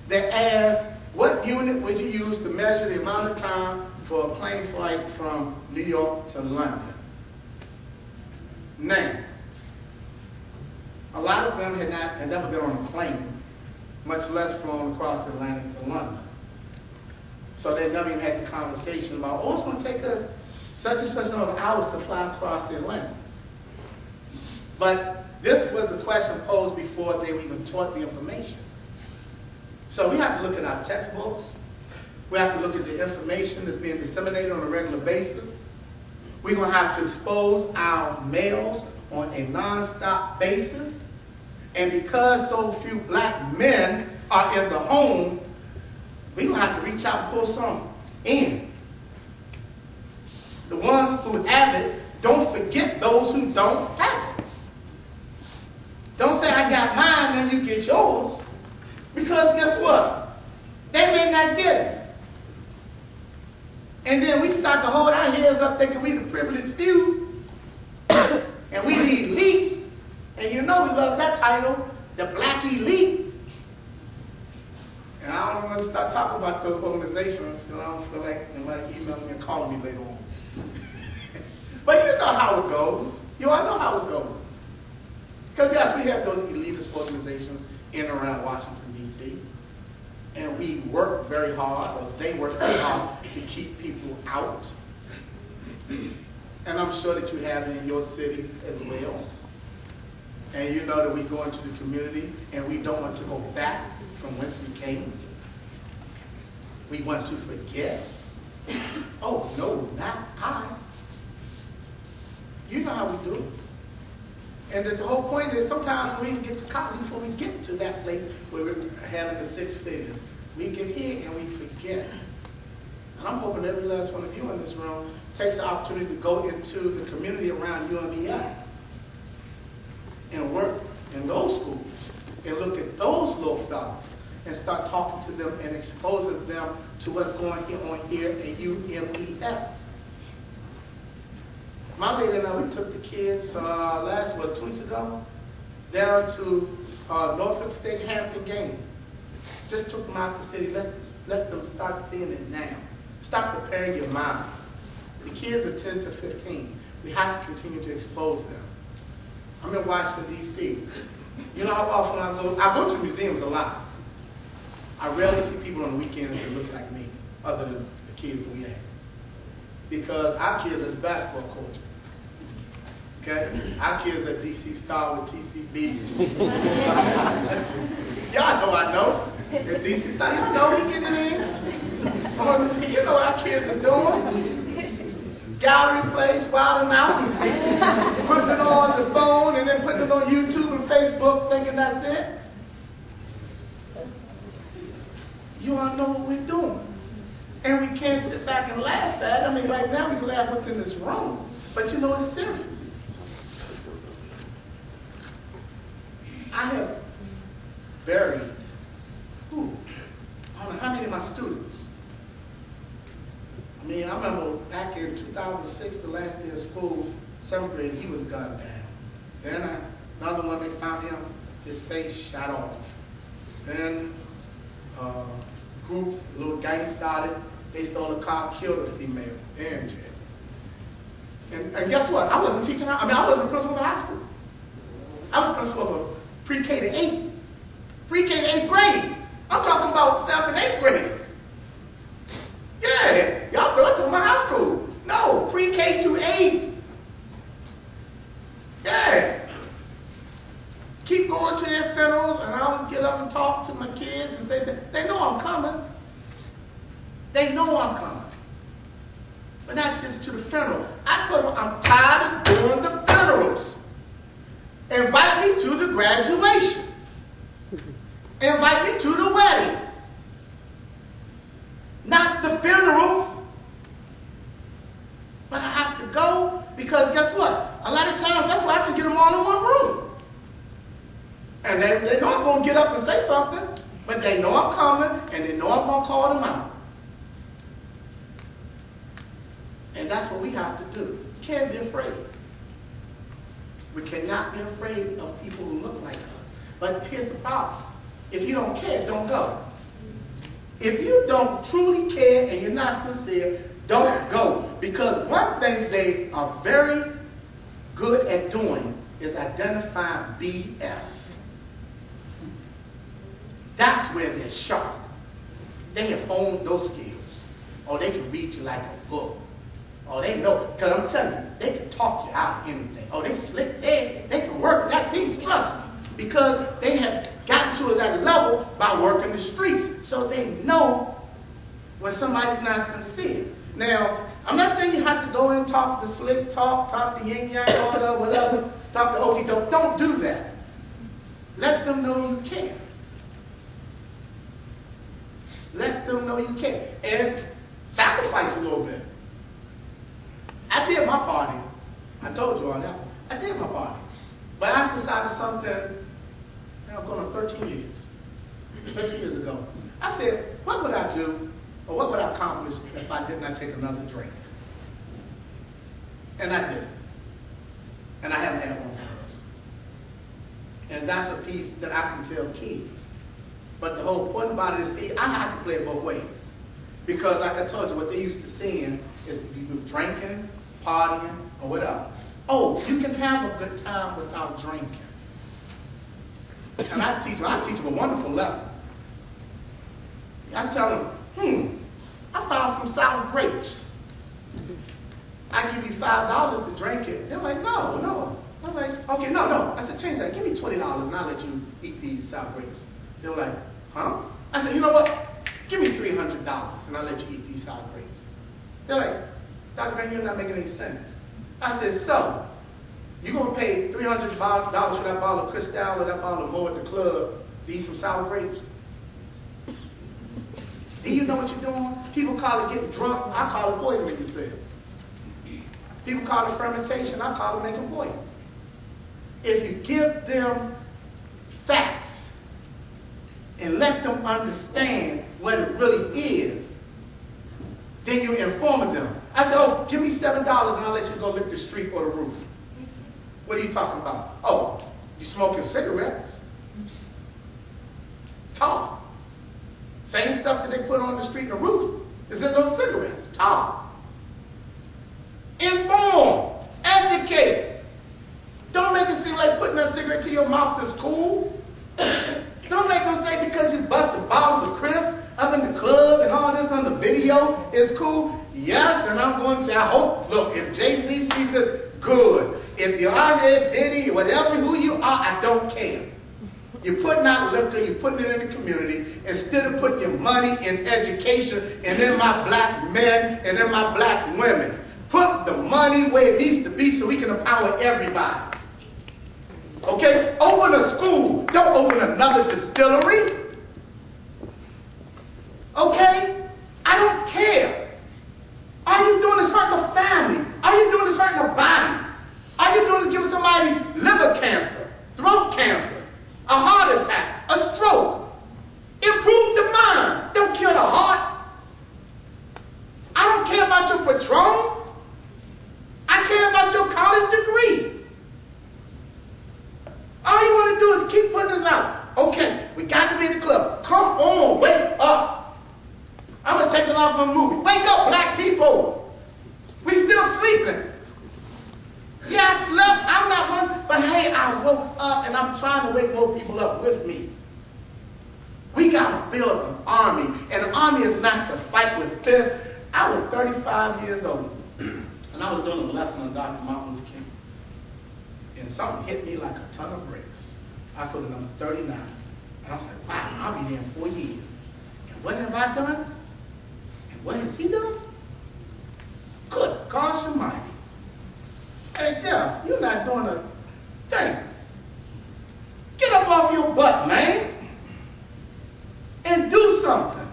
that asked, what unit would you use to measure the amount of time for a plane flight from New York to London? Now, a lot of them had never been on a plane, much less flown across the Atlantic to London. So they never even had the conversation about, oh, it's going to take us such and such number of hours to fly across the Atlantic. But this was a question posed before they were even taught the information. So we have to look at our textbooks. We have to look at the information that's being disseminated on a regular basis. We're going to have to expose our males on a non-stop basis. And because so few black men are in the home, we're going to have to reach out and pull some in. The ones who have it, don't forget those who don't have it. Don't say, I got mine, and you get yours. Because guess what? They may not get it. And then we start to hold our heads up thinking we the privileged few. And we the elite. And you know we love that title, the black elite. And I don't want to start talking about those organizations because I don't feel like anybody emailing me and calling me later on. But you know how it goes. You all know how it goes. Because yes, we have those elitist organizations in and around Washington, D.C. And we work very hard, or they work very hard to keep people out. And I'm sure that you have it in your cities as well. And you know that we go into the community and we don't want to go back from whence we came. We want to forget. Oh, no, not I. You know how we do it. And the whole point is sometimes when we get to college, before we get to that place where we're having the 6 figures, we get here and we forget. And I'm hoping every last one of you in this room takes the opportunity to go into the community around UMES and work in those schools and look at those little fellas and start talking to them and exposing them to what's going on here at UMES. My lady and I, we took the kids 2 weeks ago, down to Norfolk State Hampton game. Just took them out the city. Let them start seeing it now. Start preparing your minds. The kids are 10 to 15. We have to continue to expose them. I'm in Washington, D.C. You know how often I go to museums a lot. I rarely see people on the weekends that look like me, other than the kids we have. Because our kids are basketball coaches. Okay? Our kids are DC Star with TCB. Y'all know I know. At DC Star, y'all know we get it in. You know what our kids are doing. Gallery place, wilding out, putting it on the phone and then putting it on YouTube and Facebook thinking that's it. You all know what we're doing. And we can't sit back and laugh at it. I mean, right now we can laugh what's in this room. But you know it's serious. I have buried, I don't know how many of my students. I mean, I remember back in 2006, the last day of school, 7th grade, he was gunned down. Then another one, they found him, his face shot off. Then group, a little gang started, they stole a car, killed a female, they're in jail. And guess what? I wasn't teaching, I wasn't principal of high school. I was principal of pre-K to 8. Pre-K to 8th grade. I'm talking about 7th and 8th grades. Yeah, y'all thought it was my high school. No, pre-K to 8. Yeah. Keep going to their funerals, and I'll get up and talk to my kids and say, they know I'm coming. They know I'm coming. But not just to the funeral. I told them I'm tired of doing the funerals. Invite me to the graduation. Invite me to the wedding. Not the funeral. But I have to go because guess what? A lot of times that's why I can get them all in one room. And they know I'm going to get up and say something, but they know I'm coming and they know I'm going to call them out. And that's what we have to do. We can't be afraid. We cannot be afraid of people who look like us. But here's the problem. If you don't care, don't go. If you don't truly care and you're not sincere, don't go. Because one thing they are very good at doing is identifying BS. That's where they're sharp. They have honed those skills. Or they can read you like a book. Oh, they know, because I'm telling you, they can talk you out of anything. Oh, they slick, they can work that piece, trust me, because they have gotten to that level by working the streets. So they know when somebody's not sincere. Now, I'm not saying you have to go and talk the slick talk, talk the yin yang order, whatever, talk the okey doke. Don't do that. Let them know you care. Let them know you care. And sacrifice a little bit. I did my party. I told you all that. I did my party. But I decided something, I'm going on 13 years. 13 years ago. I said, what would I do, or what would I accomplish if I did not take another drink? And I did. And I haven't had one since. And that's a piece that I can tell kids. But the whole point about it is, I have to play it both ways. Because like I told you, what they used to seeing is you drinking, partying, or whatever. Oh, you can have a good time without drinking. And I teach them a wonderful lesson. I tell them, I found some sour grapes. I give you $5 to drink it. They're like, no. I'm like, okay, no. I said, change that. Give me $20 and I'll let you eat these sour grapes. They're like, huh? I said, you know what? Give me $300 and I'll let you eat these sour grapes. They're like, Dr. Van, you're not making any sense. I said, so, you're going to pay $300 for that bottle of Cristal or that bottle of Mo at the club to eat some sour grapes? Do you know what you're doing? People call it getting drunk. I call it poisoning yourselves. People call it fermentation. I call it making poison. If you give them facts and let them understand what it really is, then you're informing them. I said, oh, give me $7 and I'll let you go lick the street or the roof. What are you talking about? Oh, you smoking cigarettes? Tar. Same stuff that they put on the street and the roof is in those cigarettes. Tar. Inform. Educate. Don't make it seem like putting a cigarette to your mouth is cool. Don't make them say because you busted bottles of crisp up in the club and all this on the video is cool. Yes, and I'm going to say, I hope, look, if Jay-Z sees it, good. If you're out there, Diddy, whatever, who you are, I don't care. You're putting out liquor, you're putting it in the community, instead of putting your money in education and in my black men and in my black women. Put the money where it needs to be so we can empower everybody. Okay? Open a school. Don't open another distillery. Okay? I don't care. All you doing is hurting a family. All you doing is hurting a body. All you doing is giving somebody liver cancer, throat cancer, a heart attack, a stroke. Improve the mind. Don't kill the heart. I don't care about your Patron. I care about your college degree. All you want to do is keep putting it out. Okay, we got to be in the club. Come on, wake up. I'm going to take it off from a movie. Wake up, black people. We still sleeping. Yeah, I slept. I'm not one, but hey, I woke up and I'm trying to wake more people up with me. We got to build an army, and an army is not to fight with fists. I was 35 years old. And I was doing a lesson on Dr. Martin Luther King. And something hit me like a ton of bricks. I saw the number 39. And I was like, wow, I'll be there in 4 years. And what have I done? And what has he done? Good gosh almighty. Hey, Jeff, you're not doing a thing. Get up off your butt, man. And do something.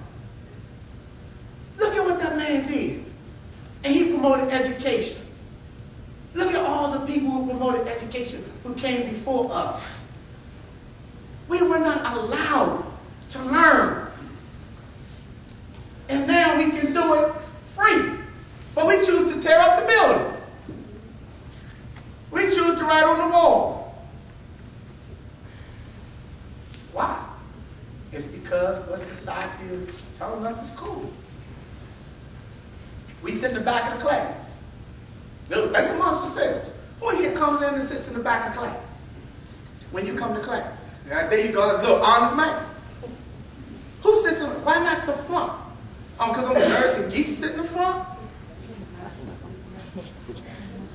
Look at what that man did. And he promoted education. Look at all the people who promoted education who came before us. We were not allowed to learn. And now we can do it free. But we choose to tear up the building. We choose to write on the wall. Why? It's because what society is telling us is cool. We sit in the back of the class. Think amongst yourselves. Who here comes in and sits in the back of class? When you come to class. Right, there you go, look, honest man. Who sits in, why not the front? Because I'm a nerd and geeks sit in the front?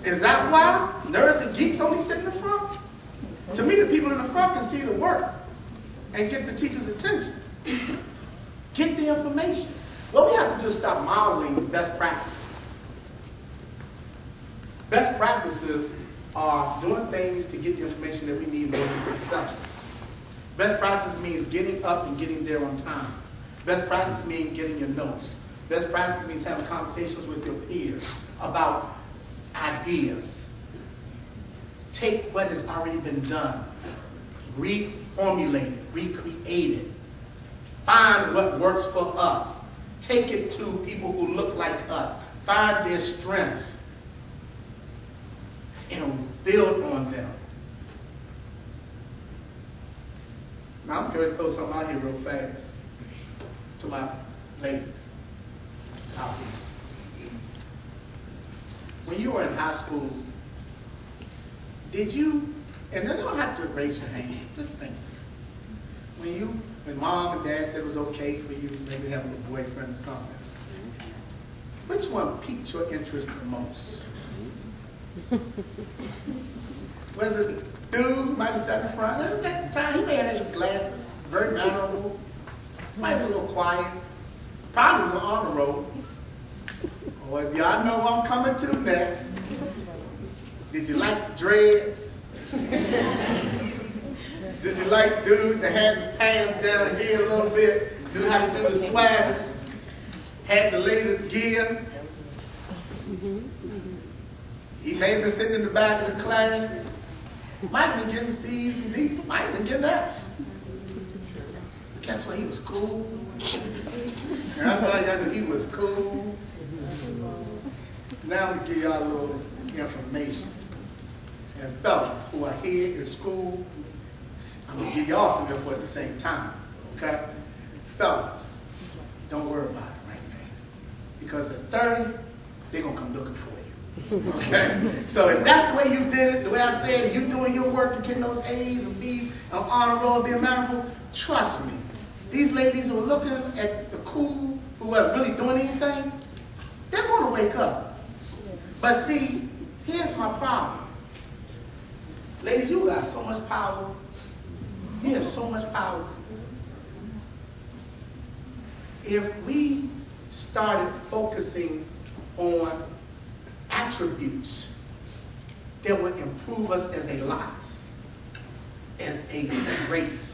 Is that why nerds and geeks only sit in the front? To me, the people in the front can see the work and get the teacher's attention. Get the information. What we have to do is stop modeling best practices. Best practices are doing things to get the information that we need in order to be successful. Best practices means getting up and getting there on time. Best practices means getting your notes. Best practices means having conversations with your peers about ideas. Take what has already been done, reformulate it, recreate it. Find what works for us. Take it to people who look like us. Find their strengths and build on them. Now I'm going to throw something out here real fast to my ladies out here. When you were in high school, did you, and you don't have to raise your hand, just think. When mom and dad said it was okay for you to maybe have a little boyfriend or something, which one piqued your interest the most? Was it the dude who might have sat in front? At the time, he may have had his glasses, very mannerable, might be a little quiet, probably was on the road. Or if y'all know what I'm coming to next, did you like the dreads? Did you like dude that had the pants down here a little bit, knew how to do the swags, had the latest gear? He may have been sitting in the back of the class, might have been getting C's and D's, might have been getting F's. Guess what? He was cool. And I thought y'all knew he was cool. Now I'm going to give y'all a little information. And fellas who are here in school, I'm going to give y'all some info at the same time. Okay? Fellas, don't worry about it right now. Because at 30, they're going to come looking for you. Okay? So if that's the way you did it, the way I said it, you doing your work and getting those A's and B's and honor roll and being mannerable, trust me. These ladies who are looking at the cool, who are really doing anything, they're going to wake up. But see, here's my problem. Ladies, you got so much power. You have so much power. If we started focusing on attributes that would improve us as a lot, as a race,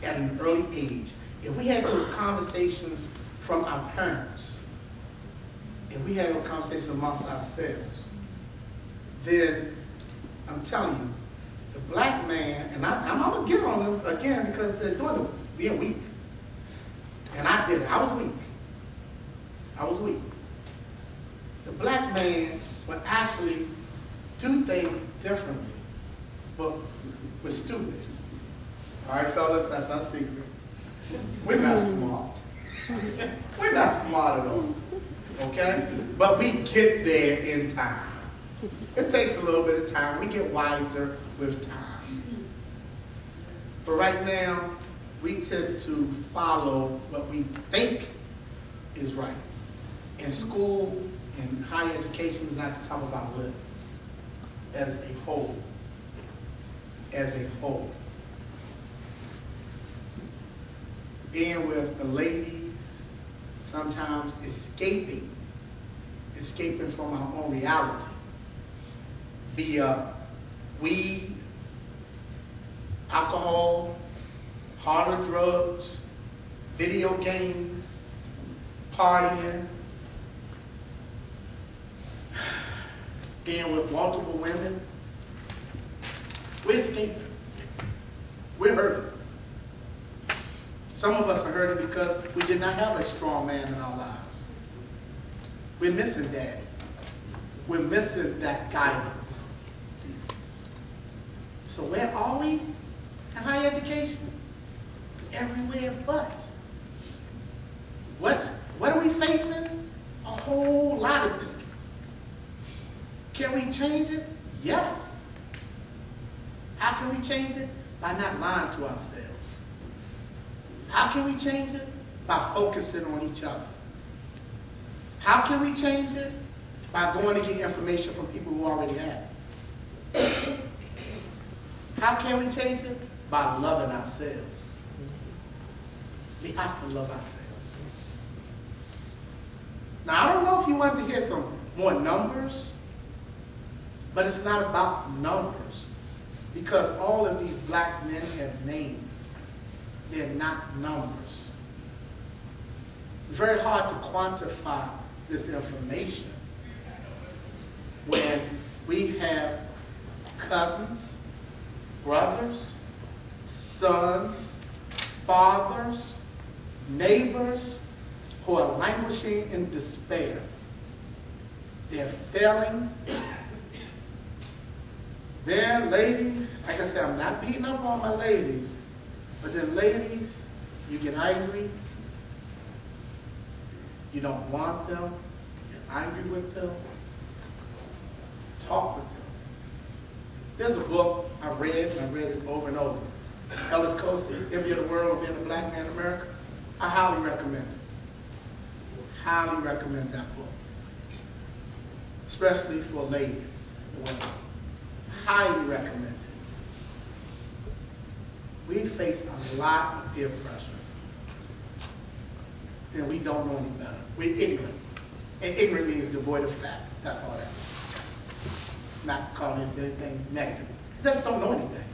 at an early age, if we had those conversations from our parents, if we had those conversations amongst ourselves, then I'm telling you, the black man, and I'm going to get on them again because they're doing it, being weak. And I did it. I was weak. I was weak. The black man would actually do things differently, but we're stupid. All right, fellas, that's our secret. We're not smart. We're not smart at all. Okay? But we get there in time. It takes a little bit of time. We get wiser with time. But right now, we tend to follow what we think is right. In school, in higher education, is not the top of our list. As a whole. As a whole. Being with the ladies, sometimes escaping from our own reality via weed, alcohol, harder drugs, video games, partying, being with multiple women. We're escaping. We're hurting. Some of us are hurting because we did not have a strong man in our lives. We're missing daddy. We're missing that guidance. So where are we in higher education? Everywhere but. What are we facing? A whole lot of things. Can we change it? Yes. How can we change it? By not lying to ourselves. How can we change it? By focusing on each other. How can we change it? By going to get information from people who already have it. How can we change it? By loving ourselves. We have to love ourselves. Now, I don't know if you want to hear some more numbers, but it's not about numbers, because all of these black men have names. They're not numbers. It's very hard to quantify this information when we have cousins, brothers, sons, fathers, neighbors who are languishing in despair. They're failing. They're ladies. Like I said, I'm not beating up on my ladies, but then ladies, you get angry. You don't want them. You're angry with them. Talk with them. There's a book I read, and I read it over and over. Ellis Coasty, Envy of the World, Being a Black Man in America. I highly recommend it. Highly recommend that book. Especially for ladies, women. Highly recommend it. We face a lot of peer pressure. And we don't know any better. We're ignorant. And ignorant means devoid of fact. That's all that is. Not calling it anything negative. We just don't know anything.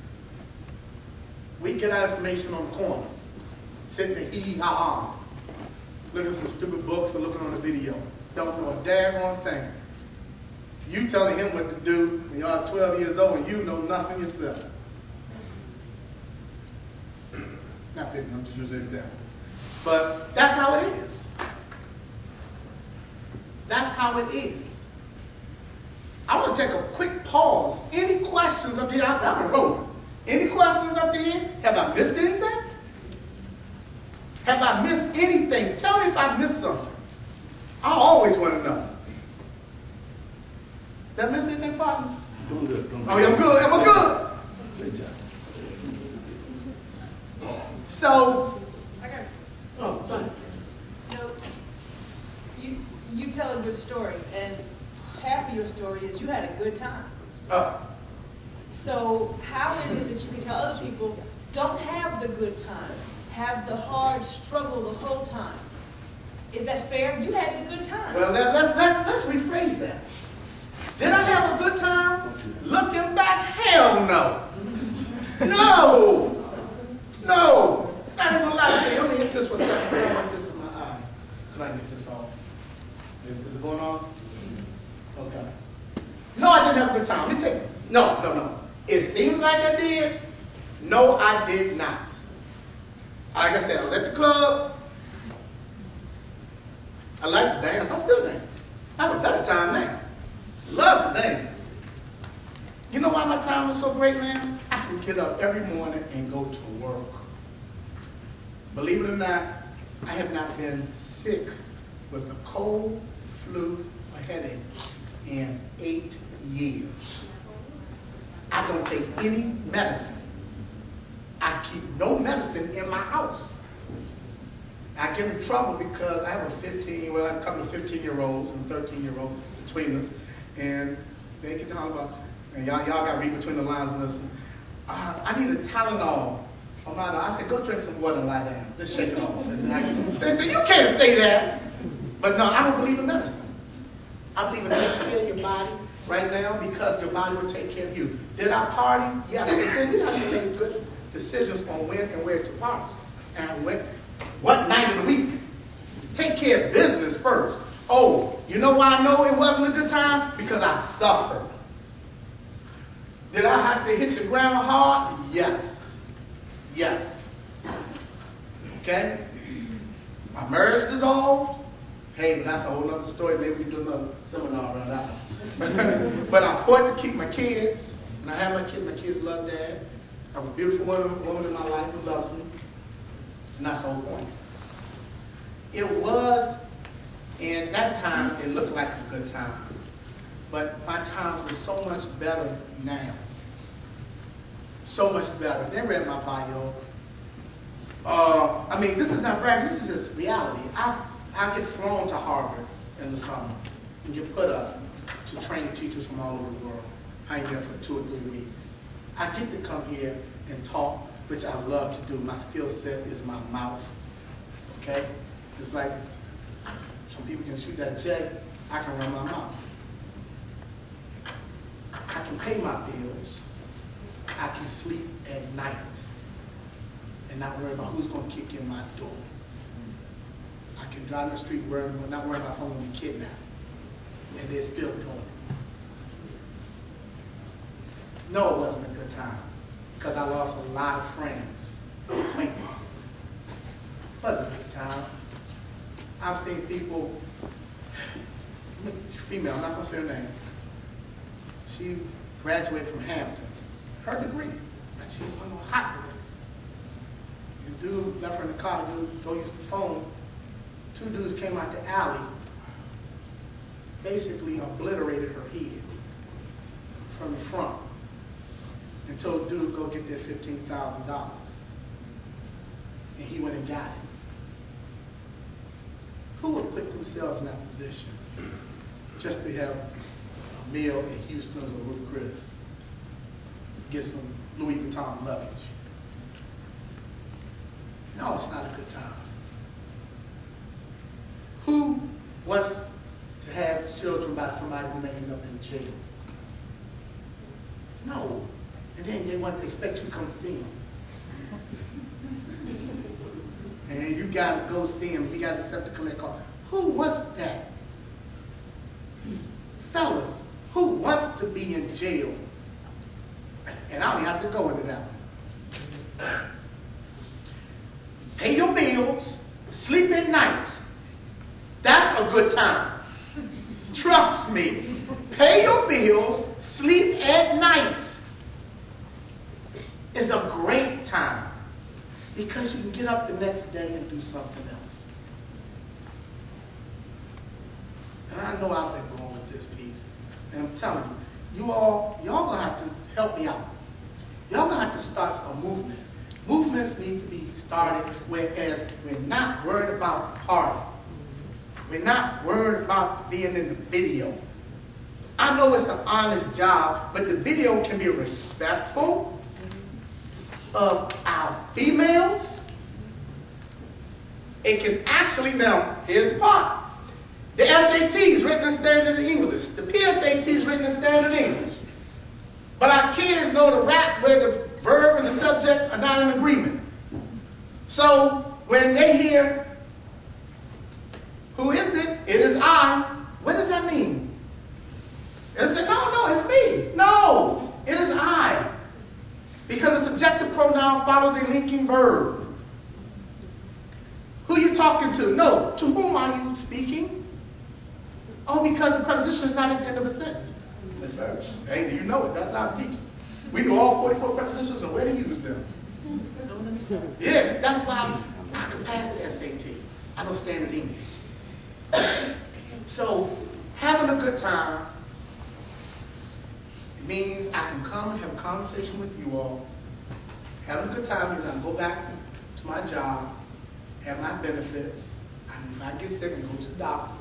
We get our information on the corner, sitting there hee-hee-ha-ha, looking at some stupid books or looking on a video. Don't know a daggone thing. You telling him what to do when you're 12 years old and you know nothing yourself. Not picking, I'm just using an example. But that's how it is. That's how it is. I want to take a quick pause. Any questions up here? I'm a road. Any questions up here? Have I missed anything? Have I missed anything? Tell me if I missed something. I always want to know. Did I miss anything, partner? Doing good. Oh, yeah, I'm good. Am I good? Great job. So, I got oh, go ahead. So, you telling your story, and half of your story is you had a good time. So how is it that you can tell other people don't have the good time, have the hard struggle the whole time. Is that fair? You had the good time. Well, let's rephrase that. Did I have a good time? Looking back, hell no. No. No. Not even gonna lie to you. Let me hit this for a second. I want this in my eye. So I can get this off. Is it going on? Okay. No, I didn't have a good time. Let me tell you. No. It seems like I did. No, I did not. Like I said, I was at the club. I like to dance. I still dance. I have a better time now. Love to dance. You know why my time is so great now? I can get up every morning and go to work. Believe it or not, I have not been sick with a cold, flu, or headache in 8 years. I don't take any medicine. I keep no medicine in my house. I get in trouble because I have a couple of 15-year-olds and 13-year-olds between us, and they can talk about, and y'all got to read between the lines and listen. I need a Tylenol. I said, go drink some water and lie down. Just shake it off. They said, you can't say that. But no, I don't believe in medicine. I believe in taking care of your body right now because your body will take care of you. Did I party? Yes. But we have to make good decisions on when and where to party. And what night of the week. Take care of business first. Oh, you know why I know it wasn't a good time? Because I suffered. Did I have to hit the ground hard? Yes. Yes. Okay? My marriage dissolved. Hey, but that's a whole other story. Maybe we can do another seminar around that. But I fought to keep my kids. And I have my kids. My kids love Dad. I have a beautiful woman in my life who loves me. And that's the whole point. It was, in that time, it looked like a good time. But my times are so much better now. So much better. They read my bio. This is not bragging. This is just reality. I get flown to Harvard in the summer and get put up to train teachers from all over the world. I ain't there for 2 or 3 weeks. I get to come here and talk, which I love to do. My skill set is my mouth. Okay? It's like some people can shoot that jet. I can run my mouth. I can pay my bills. I can sleep at night and not worry about who's going to kick in my door. I can drive the street not worry about if I'm going to be kidnapped. And they're still doing it. No, it wasn't a good time because I lost a lot of friends. It wasn't a good time. I've seen people, female, I'm not going to say her name. She graduated from Hampton. Her degree, but she was on the hot list. The dude left her in the car, the dude go use the phone. 2 dudes came out the alley, basically obliterated her head from the front and told the dude go get that $15,000. And he went and got it. Who would put themselves in that position just to have a meal at Houston's or Ruth Chris? Get some Louis Vuitton luggage. No, it's not a good time. Who wants to have children by somebody who may end up in jail? No. And then they expect you to come see them. And you got to go see him. You got to accept the collect call. Who wants that? Fellas, who wants to be in jail? And I don't have to go into that one. Pay your bills, sleep at night. That's a good time. Trust me. Pay your bills, sleep at night. It's a great time because you can get up the next day and do something else. And I know I've been going with this piece. And I'm telling you, y'all gonna have to help me out. Y'all gonna have to start a movement. Movements need to be started, whereas we're not worried about party. We're not worried about being in the video. I know it's an honest job, but the video can be respectful. of our females. It can actually, now, here's the part. The SATs written in standard English. The PSATs written in standard English. But our kids know the rap where the verb and the subject are not in agreement. So when they hear, who is it? It is I. What does that mean? And they say, no, it's me. No, it is I. Because the subjective pronoun follows a linking verb. Who are you talking to? No, to whom are you speaking? Oh, because the preposition is not at the end of a sentence. Miss Burris, hey, you know it. That's our teaching. We know all 44 prepositions and where to use them. Yeah, that's why I can pass the SAT. I know standard English. So, having a good time means I can come and have a conversation with you all. Having a good time means I can go back to my job, have my benefits. If I get sick, I can go to the doctor.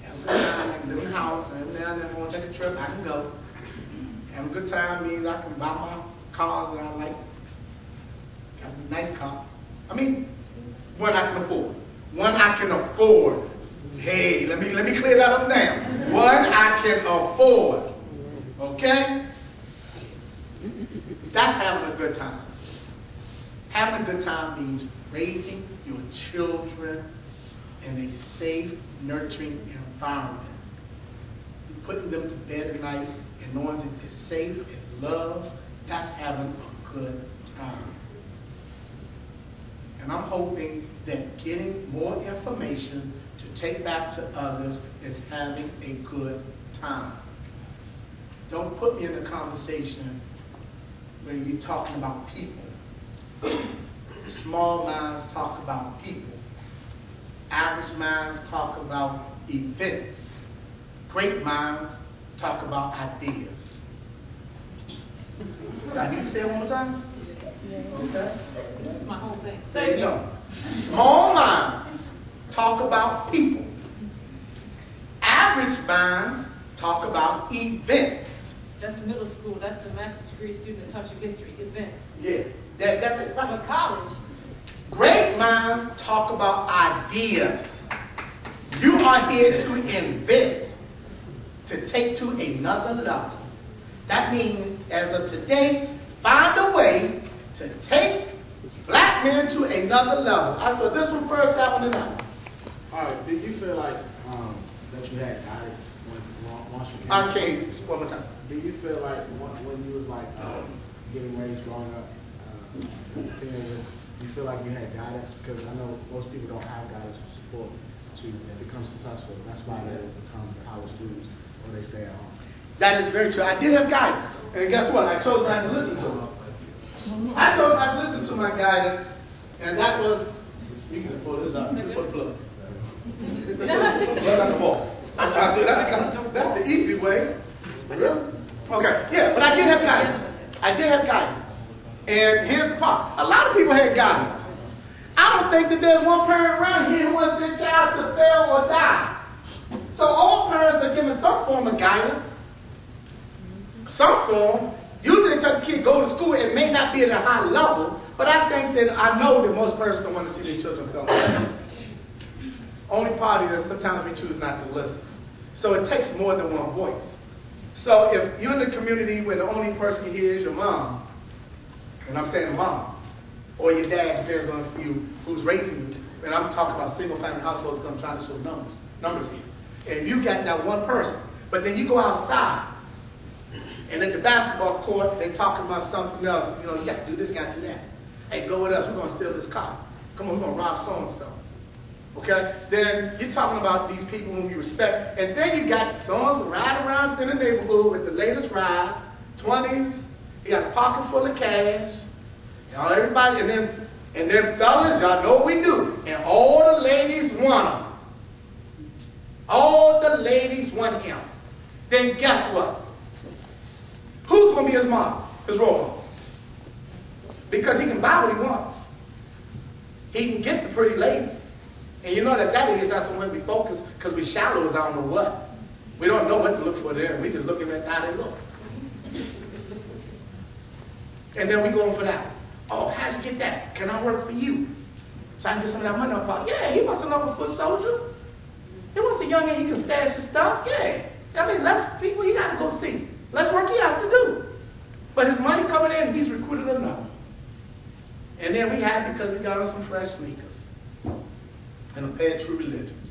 Have a good time, I can live in the house, and every now and then if I want to take a trip, I can go. Have a good time means I can buy my cars that I like. Have a nice car. I mean, one I can afford. One I can afford. Hey, let me clear that up now. One I can afford. Okay? That's having a good time. Having a good time means raising your children in a safe, nurturing environment. Putting them to bed at night and knowing that they're safe and loved, that's having a good time. And I'm hoping that getting more information to take back to others is having a good time. Don't put me in a conversation where you're talking about people. Small minds talk about people. Average minds talk about events. Great minds talk about ideas. Do I need to say it one more time? Okay. That's my whole thing. There you go. Small minds talk about people. Average minds talk about events. That's the middle school. That's the master's degree student that taught you history, events. Yeah, that's it. But college. Great minds talk about ideas. You are here to invent, to take to another level. That means, as of today, find a way to take black men to another level. I saw this one first, that one, and that one. All right, did you feel like that you had guidance once you came? I came one more time. Do you feel like when you was like getting raised growing up, teenager, you feel like you had guidance? Because I know most people don't have guidance or support to become successful. That's why they become college students or they stay at home. That is very true. I did have guidance. And guess what? I chose not to listen to it. I chose not to listen to my guidance, and that was, you can pull this up. You can put the plug. Plug on the ball. That's the easy way. Really? Okay, yeah, but I did have guidance. I did have guidance. And here's the part. A lot of people had guidance. I don't think that there's one parent around here who wants their child to fail or die. So all parents are given some form of guidance. Some form. Usually they tell the kid go to school. It may not be at a high level, but I think that I know that most parents don't want to see their children fail. Only part is sometimes we choose not to listen. So it takes more than one voice. So if you're in a community where the only person you hear is your mom, and I'm saying mom, or your dad, depends on you who's raising you, and I'm talking about single-family households because I'm trying to show numbers here. And you got that one person, but then you go outside, and at the basketball court, they're talking about something else. You know, you got to do this, you got to do that. Hey, go with us. We're going to steal this car. Come on, we're going to rob so-and-so. Okay? Then you're talking about these people whom you respect. And then you got so-and-so riding around in the neighborhood with the latest ride, 20s. You got a pocket full of cash. Y'all, everybody, and then fellas, y'all know what we do. And all the ladies want him. All the ladies want him. Then guess what? Who's going to be his model, his role model? Because he can buy what he wants. He can get the pretty lady. And you know that's the way we focus, because we shallow as I don't know what. We don't know what to look for there. We just looking at how they look. And then we go for that. Oh, how'd you get that? Can I work for you? So I can get some of that money up. Yeah, he wants to know a foot soldier. He wants a young man he can stash his stuff. Yeah. I mean, let's people he got to go see. Let's work he has to do. But his money coming in, he's recruited enough. And then we have because we got on some fresh sneakers and a pair of True Religions.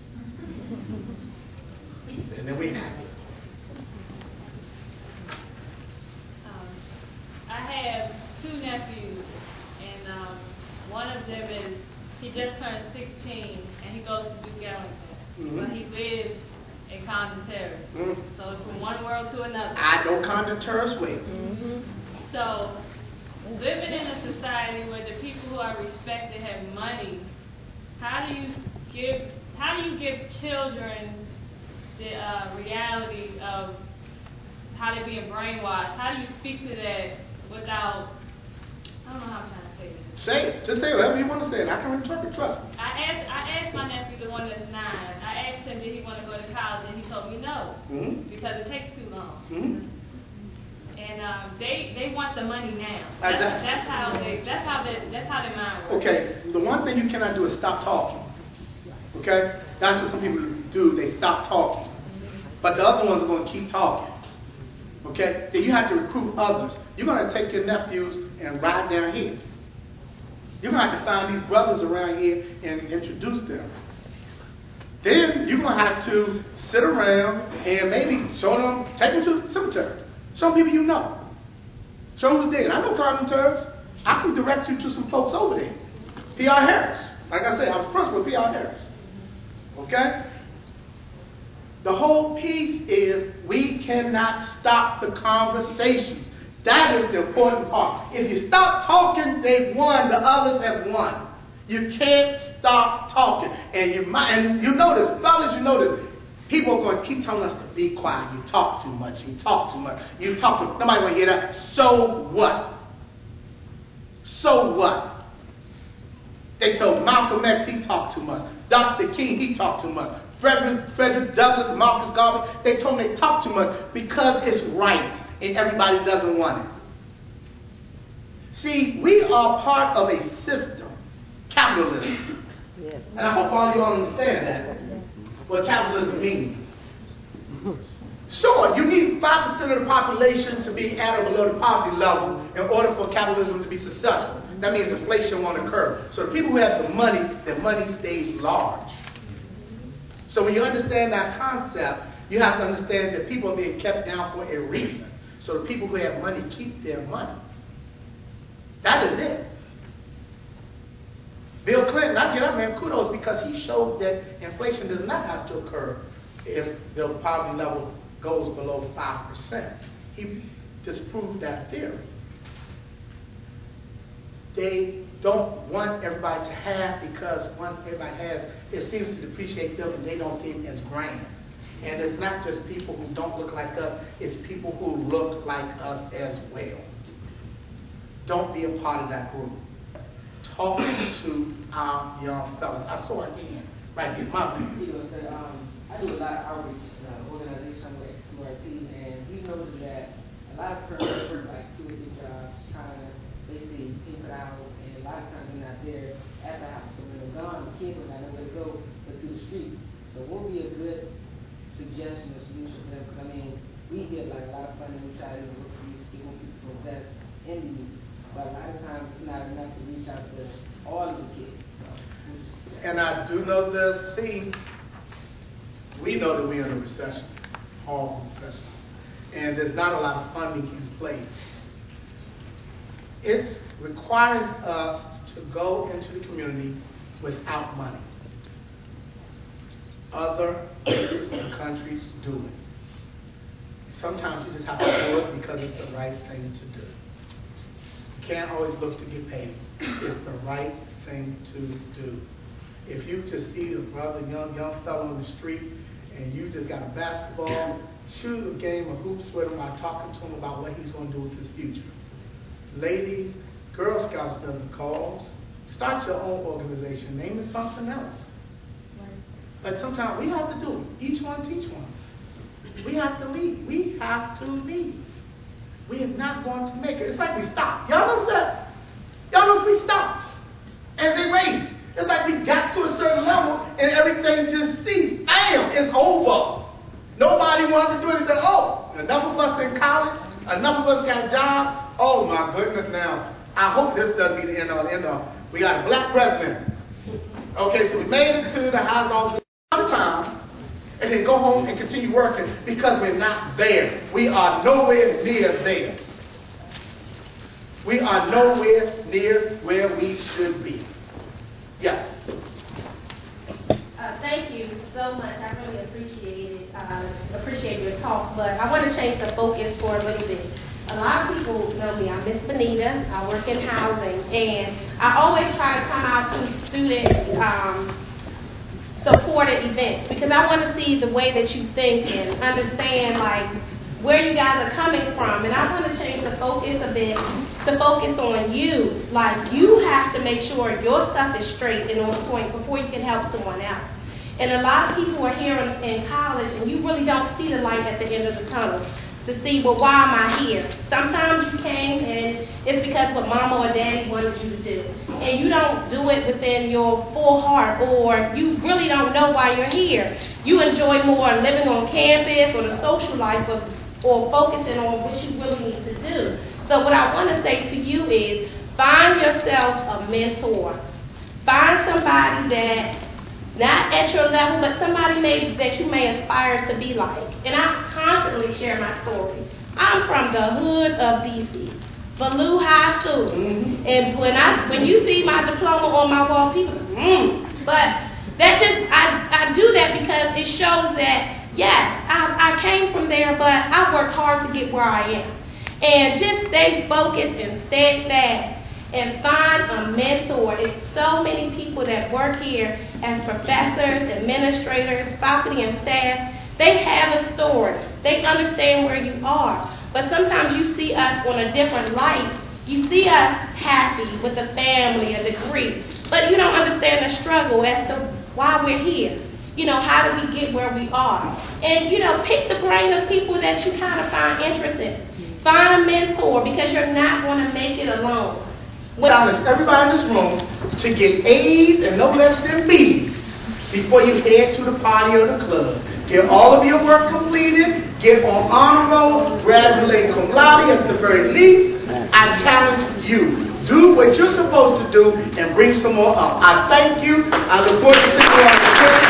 And then we have it. I have 2 nephews, and one of them is, he just turned 16, and he goes to Duke Ellington, but he lives in Condon Terrace. So it's from one world to another. I know Condon Terrace well. So living in a society where the people who are respected have money, how do you give children the reality of how they're being brainwashed? How do you speak to that without, I don't know how I'm trying to say this. Say it. Just say whatever you want to say, and I can interpret. Trust me. I asked my nephew, the one that's 9, I asked him did he want to go to college, and he told me no, because it takes too long. And they want the money now. That's how their mind works. Okay, the one thing you cannot do is stop talking. Okay, that's what some people do. They stop talking, but the other ones are going to keep talking. Okay, then you have to recruit others. You're going to take your nephews and ride down here. You're going to have to find these brothers around here and introduce them. Then you're going to have to sit around and maybe show them, take them to the cemetery. Show people you know. Show them who's dead. I know Condon Terrace. I can direct you to some folks over there. P.R. Harris. Like I said, I was principal with P.R. Harris. Okay? The whole piece is we cannot stop the conversations. That is the important part. If you stop talking, they've won. The others have won. You can't stop talking. And you notice, fellas, you notice, people are going to keep telling us to be quiet. You talk too much. You talk too much. You talk too much. Nobody want to hear that. So what? So what? They told Malcolm X he talked too much. Dr. King, he talked too much. Frederick Douglass, Marcus Garvey, they told them they talk too much because it's right and everybody doesn't want it. See, we are part of a system, capitalism. And I hope all of you understand that, what capitalism means. Sure, you need 5% of the population to be at or below the poverty level in order for capitalism to be successful. That means inflation won't occur. So the people who have the money, their money stays large. So when you understand that concept, you have to understand that people are being kept down for a reason. So the people who have money keep their money. That is it. Bill Clinton, I get up, man, kudos, because he showed that inflation does not have to occur if the poverty level goes below 5%. He disproved that theory. They don't want everybody to have, because once everybody has, it seems to depreciate them and they don't see it as grand. And it's not just people who don't look like us, it's people who look like us as well. Don't be a part of that group. Talk to our young fellas. I saw it again. Right here, my people. I do a lot of outreach organization with XMRP, and we noticed that a lot of persons work like 2 or 3 jobs trying to basically pay for the hours, and a lot of times they're not there at the house. So when they're gone, the kids don't have nowhere to go but to the streets. So what would be a good suggestion or solution for them? Because I mean, we get like a lot of funding, we try to look for these people to invest in the youth, but a lot of times it's not enough to reach out to all of the kids. And I do know this. See, we know that we're in a recession, horrible recession, and there's not a lot of funding in place. It requires us to go into the community without money. Other places and countries do it. Sometimes you just have to do it because it's the right thing to do. You can't always look to get paid. It's the right thing to do. If you just see a brother, young fellow on the street, and you just got a basketball, shoot a game of hoops with him by talking to him about what he's going to do with his future. Ladies, Girl Scouts doesn't cause. Start your own organization. Name it something else. But sometimes we have to do it. Each one teach one. We have to lead. We have to lead. we are not going to make it. It's like we stopped. Y'all notice that? Y'all notice we stopped as a race. It's like we got to a certain level and everything just ceased. Bam, it's over. Nobody wanted to do anything. Oh, enough of us in college, enough of us got jobs. Oh my goodness now. I hope this doesn't be the end all. We got a black president. Okay, so we made it to the House of sometime and then go home and continue working because we're not there. We are nowhere near there. We are nowhere near where we should be. Yes. Thank you so much. I really appreciate it. Appreciate your talk, but I want to change the focus for a little bit. A lot of people know me. I'm Miss Benita. I work in housing, and I always try to come out to student supported events because I want to see the way that you think and understand like where you guys are coming from. And I want to change the focus a bit to focus on you. Like you have to make sure your stuff is straight and on point before you can help someone else. And a lot of people are here in college, and you really don't see the light at the end of the tunnel to see, well, why am I here? Sometimes you came, and it's because what mama or daddy wanted you to do. And you don't do it within your full heart, or you really don't know why you're here. You enjoy more living on campus or the social life or focusing on what you really need to do. So what I want to say to you is find yourself a mentor. Find somebody that not at your level, but somebody that you may aspire to be like. And I constantly share my story. I'm from the hood of D.C., Ballou High School. Mm-hmm. And when you see my diploma on my wall, people But that just, I do that because it shows that, yes, I came from there, but I worked hard to get where I am. And just stay focused and steadfast. And find a mentor. It's so many people that work here as professors, administrators, faculty, and staff. They have a story. They understand where you are. But sometimes you see us on a different light. You see us happy with a family, a degree. But you don't understand the struggle as to why we're here. You know, how do we get where we are? And, you know, pick the brain of people that you kind of find interested. Find a mentor because you're not going to make it alone. Challenge everybody in this room to get A's and no less than B's before you head to the party or the club. Get all of your work completed, get on honor roll, graduate cum laude at the very least. I challenge you. Do what you're supposed to do and bring some more up. I thank you. I look forward to seeing you on the